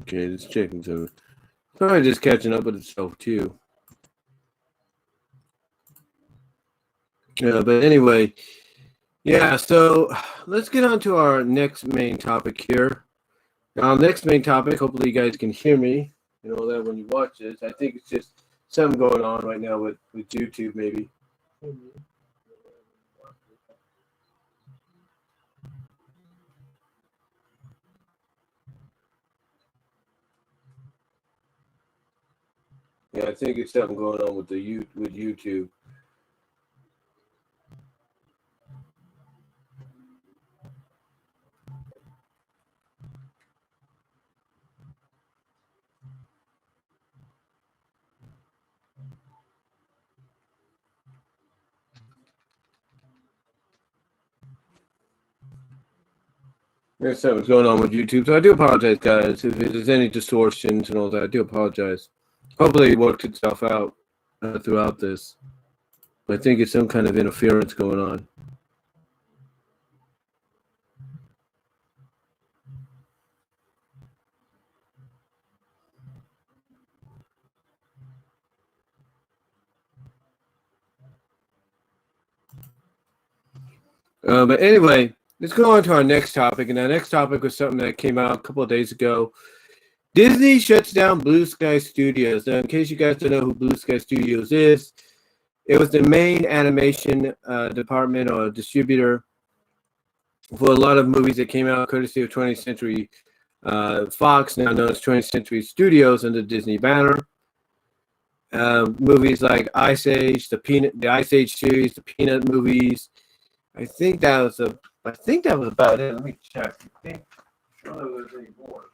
Okay, just checking something. Probably just catching up with itself too. Yeah, but anyway, yeah. So let's get on to our next main topic here. Our next main topic. Hopefully, you guys can hear me and all that when you watch this. I think it's just something going on right now with YouTube, maybe. Yeah, I think it's something going on with with YouTube. There's something going on with YouTube, so I do apologize, guys. If there's any distortions and all that, I do apologize. Hopefully, it worked itself out throughout this. But I think it's some kind of interference going on. But anyway, let's go on to our next topic. And our next topic was something that came out a couple of days ago. Disney shuts down Blue Sky Studios. Now, in case you guys don't know who Blue Sky Studios is, it was the main animation department or distributor for a lot of movies that came out courtesy of 20th Century Fox, now known as 20th Century Studios under Disney banner. Movies like Ice Age, the Ice Age series, the Peanut movies. I think that was about it. Let me check. I think sure there was any more.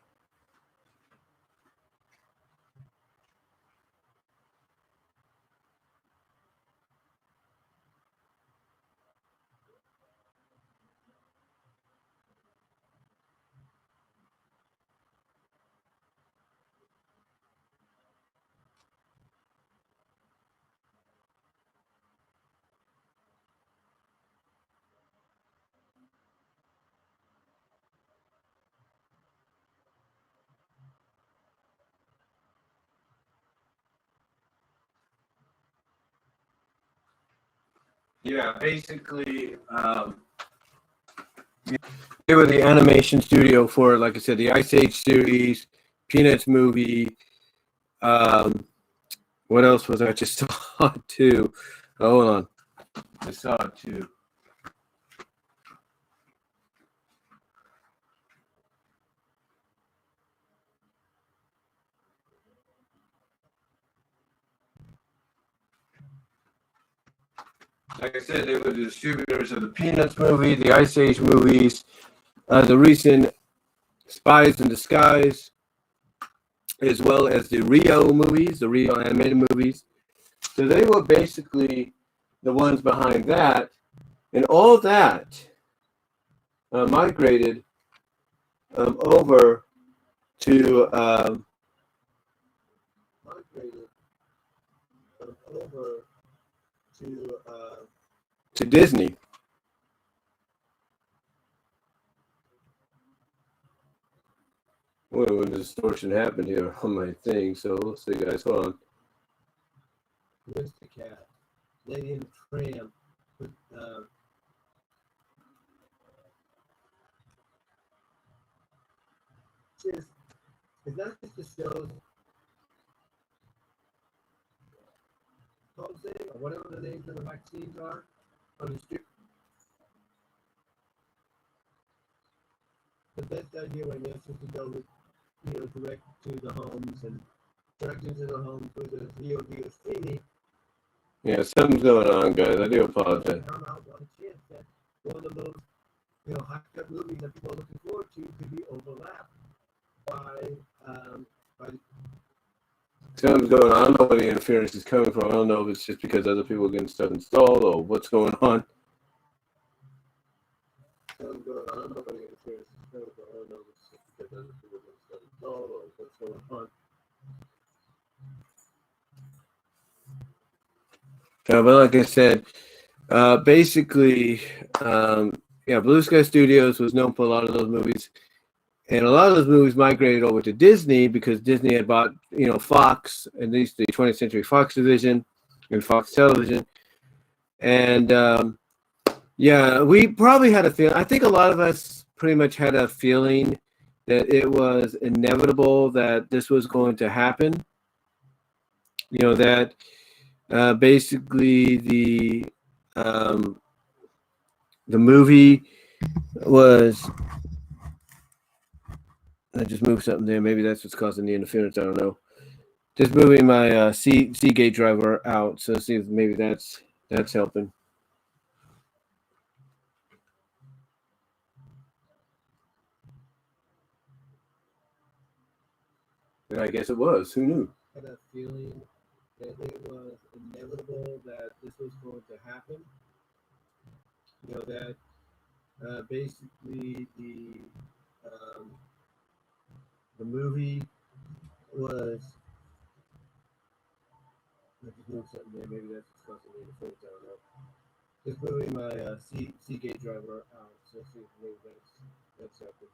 Yeah, basically, they were the animation studio for, like I said, the Ice Age series, Peanuts movie. What else was I just saw too? Oh, hold on, I saw it too. Like I said, they were the distributors of the Peanuts movie, the Ice Age movies, the recent Spies in Disguise, as well as the Rio movies, the Rio animated movies. So they were basically the ones behind that, and all that migrated over to to Disney. Well, when the distortion happened here on my thing, so let's see, guys, hold on. Where's the cat? Lady in the Tramp. With, is that just the shows called thing, or whatever the names of the vaccines are on the street? The best idea, I guess, is to go with, direct to the homes and direct into the homes with the VOD or streaming. Yeah, something's going on, guys. I do apologize. Come out on a chance that one of those, hot cut movies that people are looking forward to could be overlapped by Something's going on. I don't know where the interference is coming from. I don't know if it's just because other people are getting stuff installed or what's going on. something going on. I don't know where the interference is coming from. I don't know if it's just because other people are getting stuff installed or what's going on. But like I said, basically, Blue Sky Studios was known for a lot of those movies. And a lot of those movies migrated over to Disney because Disney had bought, Fox, at least the 20th Century Fox division and Fox Television. And, we probably had a feeling. I think a lot of us pretty much had a feeling that it was inevitable that this was going to happen. That basically the movie was... I just moved something there. Maybe that's what's causing the interference. I don't know. Just moving my Seagate driver out. So see if maybe that's helping. And I guess it was. Who knew? I had a feeling that it was inevitable that this was going to happen. That basically the movie was. I just moved something there. Maybe that's what's causing the interference. I don't know. Just moving my Seagate driver out. So see if maybe that's helping.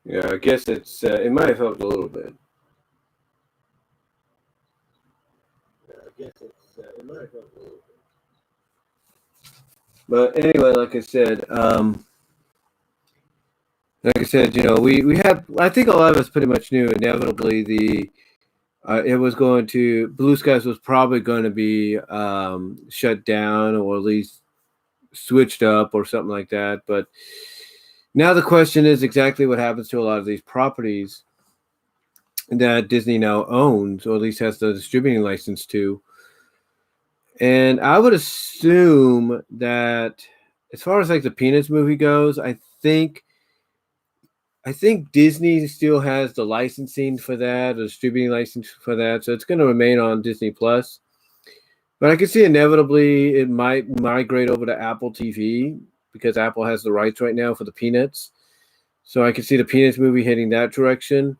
Yeah, I guess it might have helped a little bit. It might have helped a little bit. But anyway, like I said, we had. I think a lot of us pretty much knew inevitably it was going to... Blue Skies was probably going to be shut down or at least switched up or something like that. But now the question is exactly what happens to a lot of these properties that Disney now owns, or at least has the distributing license to. And I would assume that as far as like the Peanuts movie goes, I think Disney still has the licensing for that, the distributing license for that. So it's going to remain on Disney Plus. But I can see inevitably it might migrate over to Apple TV because Apple has the rights right now for the Peanuts. So I could see the Peanuts movie heading that direction.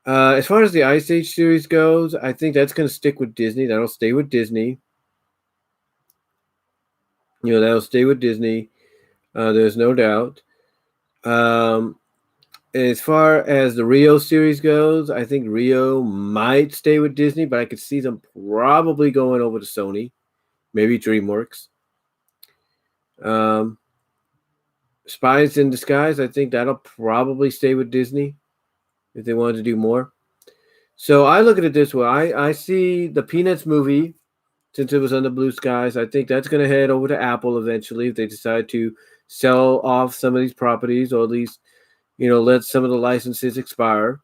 As far as the Ice Age series goes, I think that's going to stick with Disney. That'll stay with Disney. That'll stay with Disney. There's no doubt. As far as the Rio series goes, I think Rio might stay with Disney, but I could see them probably going over to Sony, maybe DreamWorks. Spies in Disguise, I think that'll probably stay with Disney if they wanted to do more. So I look at it this way. I see the Peanuts movie, since it was under Blue Skies, I think that's going to head over to Apple eventually if they decide to sell off some of these properties, or at least, let some of the licenses expire.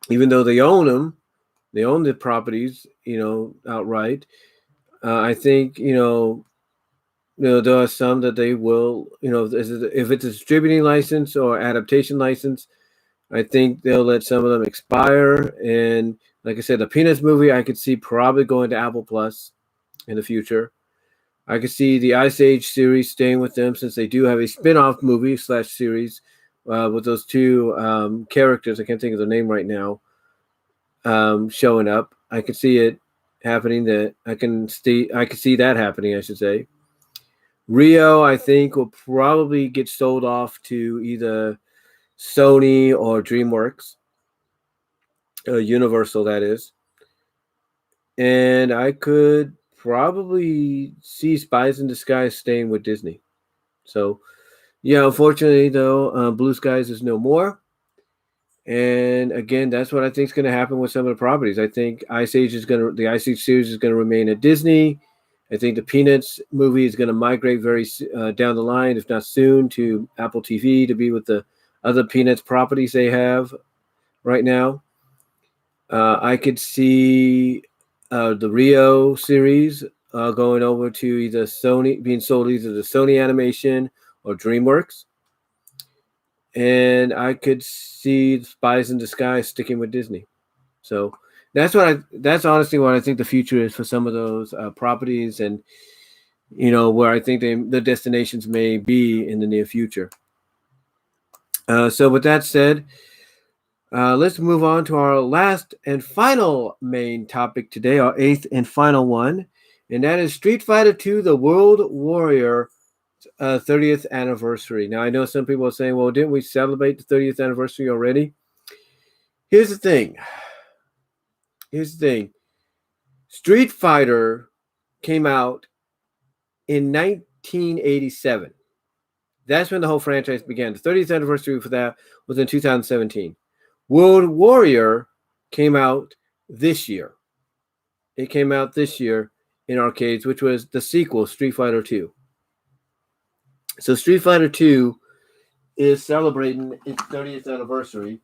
Even though they own them, they own the properties, outright. I think, there are some that they will, if it's a distributing license or adaptation license, I think they'll let some of them expire. And like I said, the Peanuts movie, I could see probably going to Apple Plus in the future. I could see the Ice Age series staying with them, since they do have a spin-off movie / series with those two characters. I can't think of the name right now. Showing up. I could see it happening. I could see that happening, I should say. Rio, I think, will probably get sold off to either Sony or DreamWorks, Universal, that is. And I could probably see Spies in Disguise staying with Disney. So, unfortunately, though, Blue Skies is no more. And again, that's what I think is going to happen with some of the properties. I think the Ice Age series is going to remain at Disney. I think the Peanuts movie is going to migrate very down the line, if not soon, to Apple TV to be with the other Peanuts properties they have right now. I could see the Rio series going over to either Sony, being sold either to Sony Animation or DreamWorks. And I could see Spies in Disguise sticking with Disney. So that's honestly what I think the future is for some of those properties, and where I think the destinations may be in the near future. So with that said, let's move on to our last and final main topic today, our eighth and final one, and that is Street Fighter II: The World Warrior 30th anniversary. Now, I know some people are saying, well, didn't we celebrate the 30th anniversary already? Here's the thing. Street Fighter came out in 1987. That's when the whole franchise began. The 30th anniversary for that was in 2017. World Warrior came out this year. It came out this year in arcades, which was the sequel, Street Fighter II. So Street Fighter II is celebrating its 30th anniversary.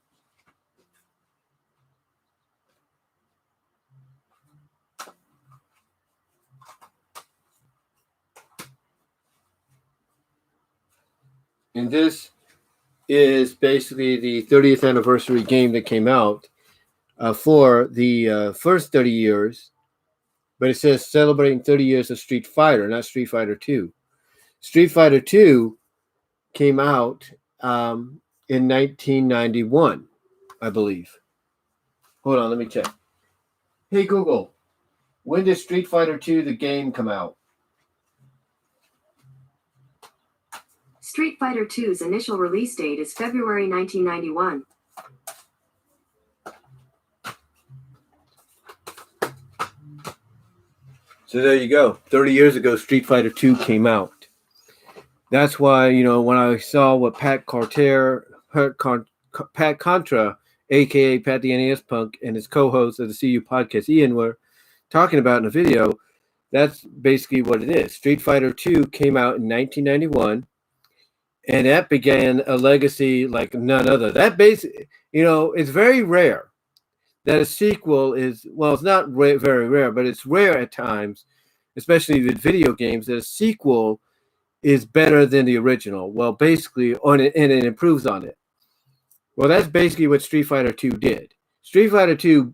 And this is basically the 30th anniversary game that came out for the first 30 years. But it says celebrating 30 years of Street Fighter, not Street Fighter II. Street Fighter II came out in 1991, I believe. Hold on, let me check. Hey, Google, when did Street Fighter II, the game, come out? Street Fighter II's initial release date is February 1991. So there you go. 30 years ago, Street Fighter II came out. That's why, when I saw what Pat Contra, a.k.a. Pat the NES Punk, and his co-host of the CU podcast, Ian, were talking about in the video, that's basically what it is. Street Fighter II came out in 1991, and that began a legacy like none other. That basically, it's very rare that a sequel is, well, it's not very rare, but it's rare at times, especially with video games, that a sequel is better than the original. Well, basically, and it improves on it. Well, that's basically what Street Fighter II did. Street Fighter II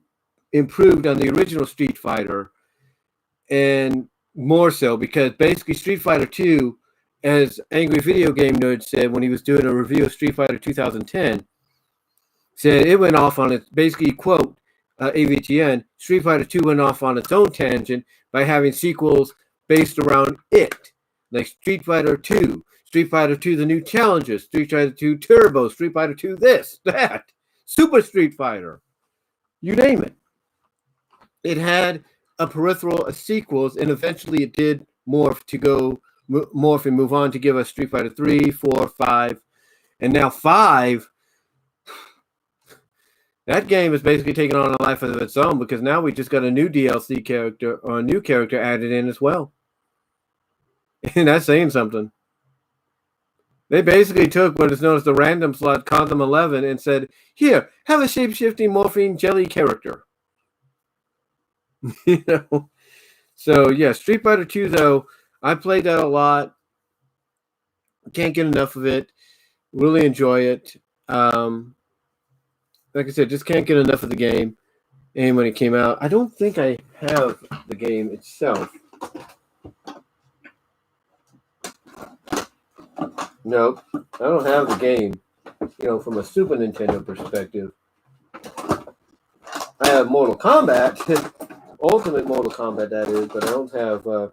improved on the original Street Fighter, and more so because basically Street Fighter II as Angry Video Game Nerd said when he was doing a review of Street Fighter 2010, said it went off on its, basically, quote, AVGN, Street Fighter 2 went off on its own tangent by having sequels based around it, like Street Fighter 2, Street Fighter 2 The New Challenges, Street Fighter 2 Turbo, Street Fighter 2 this, that, Super Street Fighter, you name it. It had a peripheral of sequels, and eventually it did morph and move on to give us Street Fighter 3, 4, 5, and now 5. That game is basically taking on a life of its own because now we just got a new DLC character or a new character added in as well. And that's saying something. They basically took what is known as the random slot Condom 11 and said, here, have a shape-shifting morphine jelly character. You know? So, yeah, Street Fighter 2, though, I played that a lot. Can't get enough of it. Really enjoy it. Like I said, just can't get enough of the game. And when it came out, I don't think I have the game itself. Nope, I don't have the game. You know, from a Super Nintendo perspective, I have Mortal Kombat, Ultimate Mortal Kombat, that is, but I don't have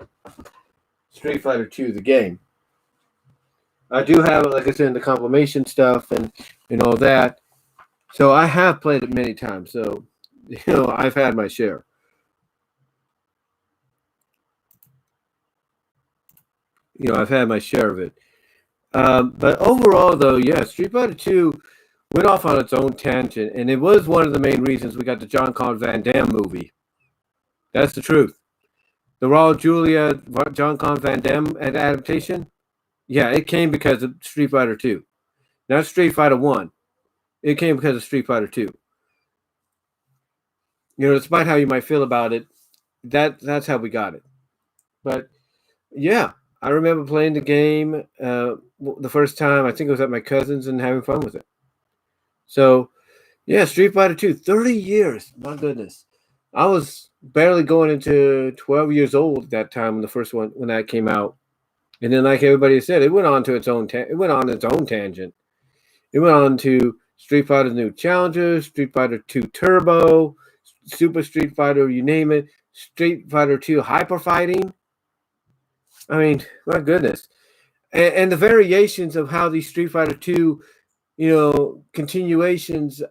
Street Fighter 2, the game. I do have it, like I said, in the compilation stuff and all that. So I have played it many times. So, you know, I've had my share. You know, I've had my share of it. But overall, though, yeah, Street Fighter 2 went off on its own tangent. And it was one of the main reasons we got the Jean-Claude Van Damme movie. That's the truth. The Raul Julia Jean-Claude Van Damme adaptation, yeah, it came because of Street Fighter 2. Not Street Fighter 1. It came because of Street Fighter 2. You know, despite how you might feel about it, that's how we got it. But, yeah, I remember playing the game the first time. I think it was at my cousin's and having fun with it. So, yeah, Street Fighter 2, 30 years. My goodness. I was barely going into 12 years old at that time when the first one, when that came out. And then, like everybody said, it went on to its own tangent. It went on to Street Fighter New Challengers, Street Fighter 2 Turbo, Super Street Fighter, you name it, Street Fighter 2 Hyper Fighting. I mean, my goodness. And the variations of how these Street Fighter 2, you know, continuations,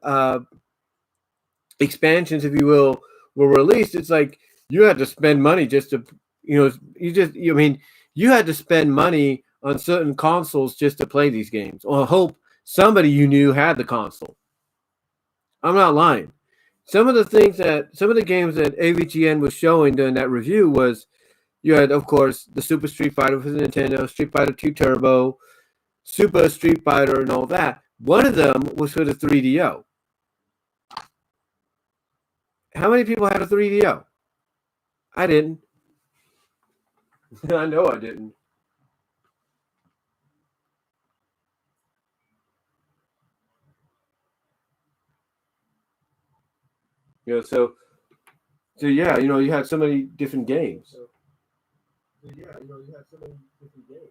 expansions, if you will, were released. It's like you had to spend money just to, you know, you had to spend money on certain consoles just to play these games or hope somebody you knew had the console. I'm not lying. Some of the games that AVGN was showing during that review was you had, of course, the Super Street Fighter for the Nintendo, Street Fighter 2 Turbo, Super Street Fighter, and all that. One of them was for the 3DO. How many people had a 3DO? I didn't. I know I didn't. You know, so yeah, you know, you had so many different games. So yeah, you know, you have so many different games.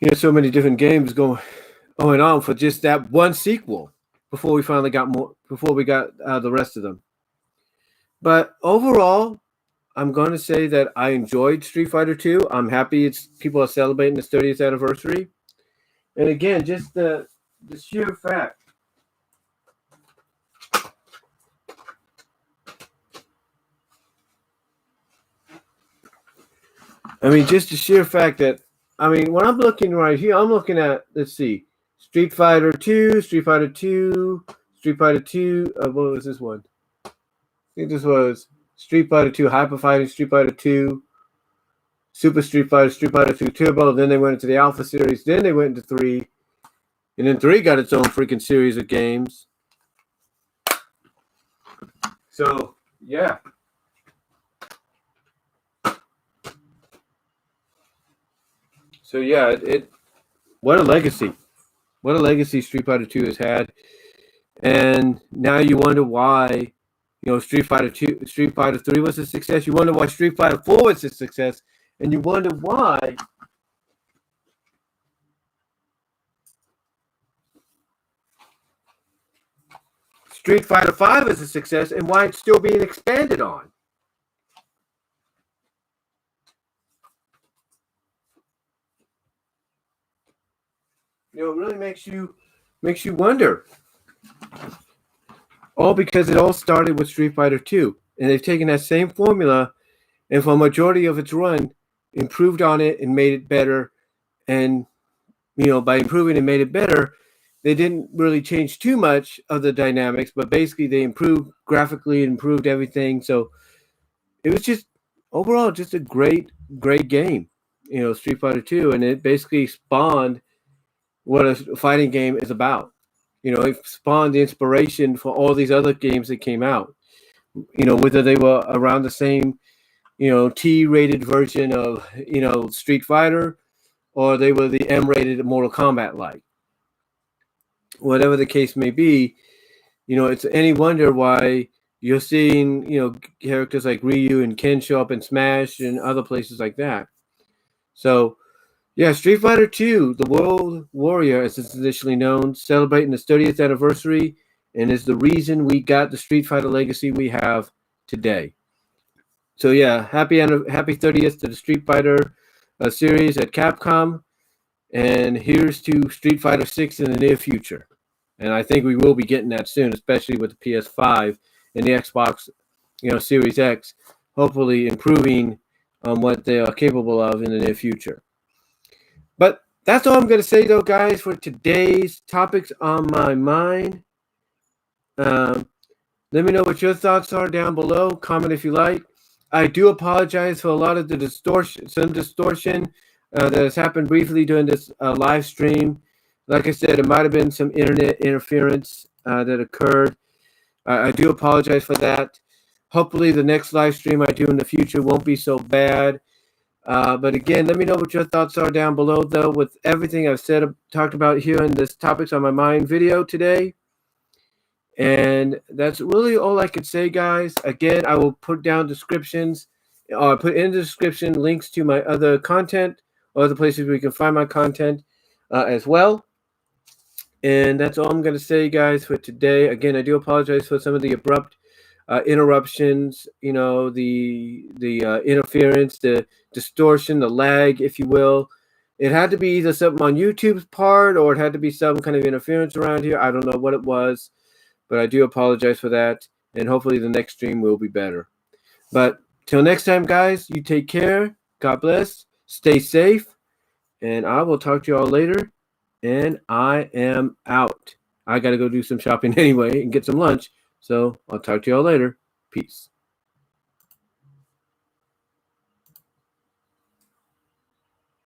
You had so many different games going on for just that one sequel before we finally got the rest of them. But overall, I'm going to say that I enjoyed Street Fighter 2. I'm happy people are celebrating its 30th anniversary. And again, just the sheer fact. I mean, just the sheer fact that, I mean, when I'm looking right here, I'm looking at, let's see, Street Fighter 2, Street Fighter 2, Street Fighter 2, what was this one? I think this was Street Fighter 2 Hyper Fighting, Street Fighter 2, Super Street Fighter, Street Fighter 2 Turbo. Then they went into the Alpha series. Then they went into 3. And then 3 got its own freaking series of games. So, yeah. So, yeah, what a legacy. What a legacy Street Fighter 2 has had. And now you wonder why, Street Fighter 2, Street Fighter 3 was a success. You wonder why Street Fighter 4 was a success, and you wonder why Street Fighter 5 is a success and why it's still being expanded on. It really makes you wonder. All because it all started with Street Fighter 2. And they've taken that same formula and for a majority of its run, improved on it and made it better. And, by improving and made it better, they didn't really change too much of the dynamics, but basically they improved graphically, improved everything. So it was just overall just a great game, Street Fighter 2. And it basically spawned what a fighting game is about. It spawned the inspiration for all these other games that came out. Whether they were around the same, T-rated version of, Street Fighter, or they were the M-rated Mortal Kombat like. Whatever the case may be, it's any wonder why you're seeing, characters like Ryu and Ken show up in Smash and other places like that. So, yeah, Street Fighter 2, the World Warrior, as it's initially known, celebrating its 30th anniversary, and is the reason we got the Street Fighter legacy we have today. So, yeah, happy 30th to the Street Fighter series at Capcom, and here's to Street Fighter 6 in the near future. And I think we will be getting that soon, especially with the PS5 and the Xbox, Series X, hopefully improving on what they are capable of in the near future. But that's all I'm going to say, though, guys, for today's topics on my mind. Let me know what your thoughts are down below. Comment if you like. I do apologize for a lot of the distortion that has happened briefly during this live stream. Like I said, it might have been some internet interference that occurred. I do apologize for that. Hopefully the next live stream I do in the future won't be so bad. But again, let me know what your thoughts are down below, though, with everything I've talked about here in this Topics on My Mind video today. And that's really all I could say, guys. Again, I will put down descriptions, or put in the description links to my other content, or other places where you can find my content as well. And that's all I'm going to say, guys, for today. Again, I do apologize for some of the abrupt interruptions, the interference, the distortion, the lag, if you will. It had to be either something on YouTube's part, or it had to be some kind of interference around here. I don't know what it was, but I do apologize for that. And hopefully the next stream will be better. But till next time, guys, you take care. God bless. Stay safe. And I will talk to you all later. And I am out. I got to go do some shopping anyway and get some lunch. So I'll talk to you all later. Peace.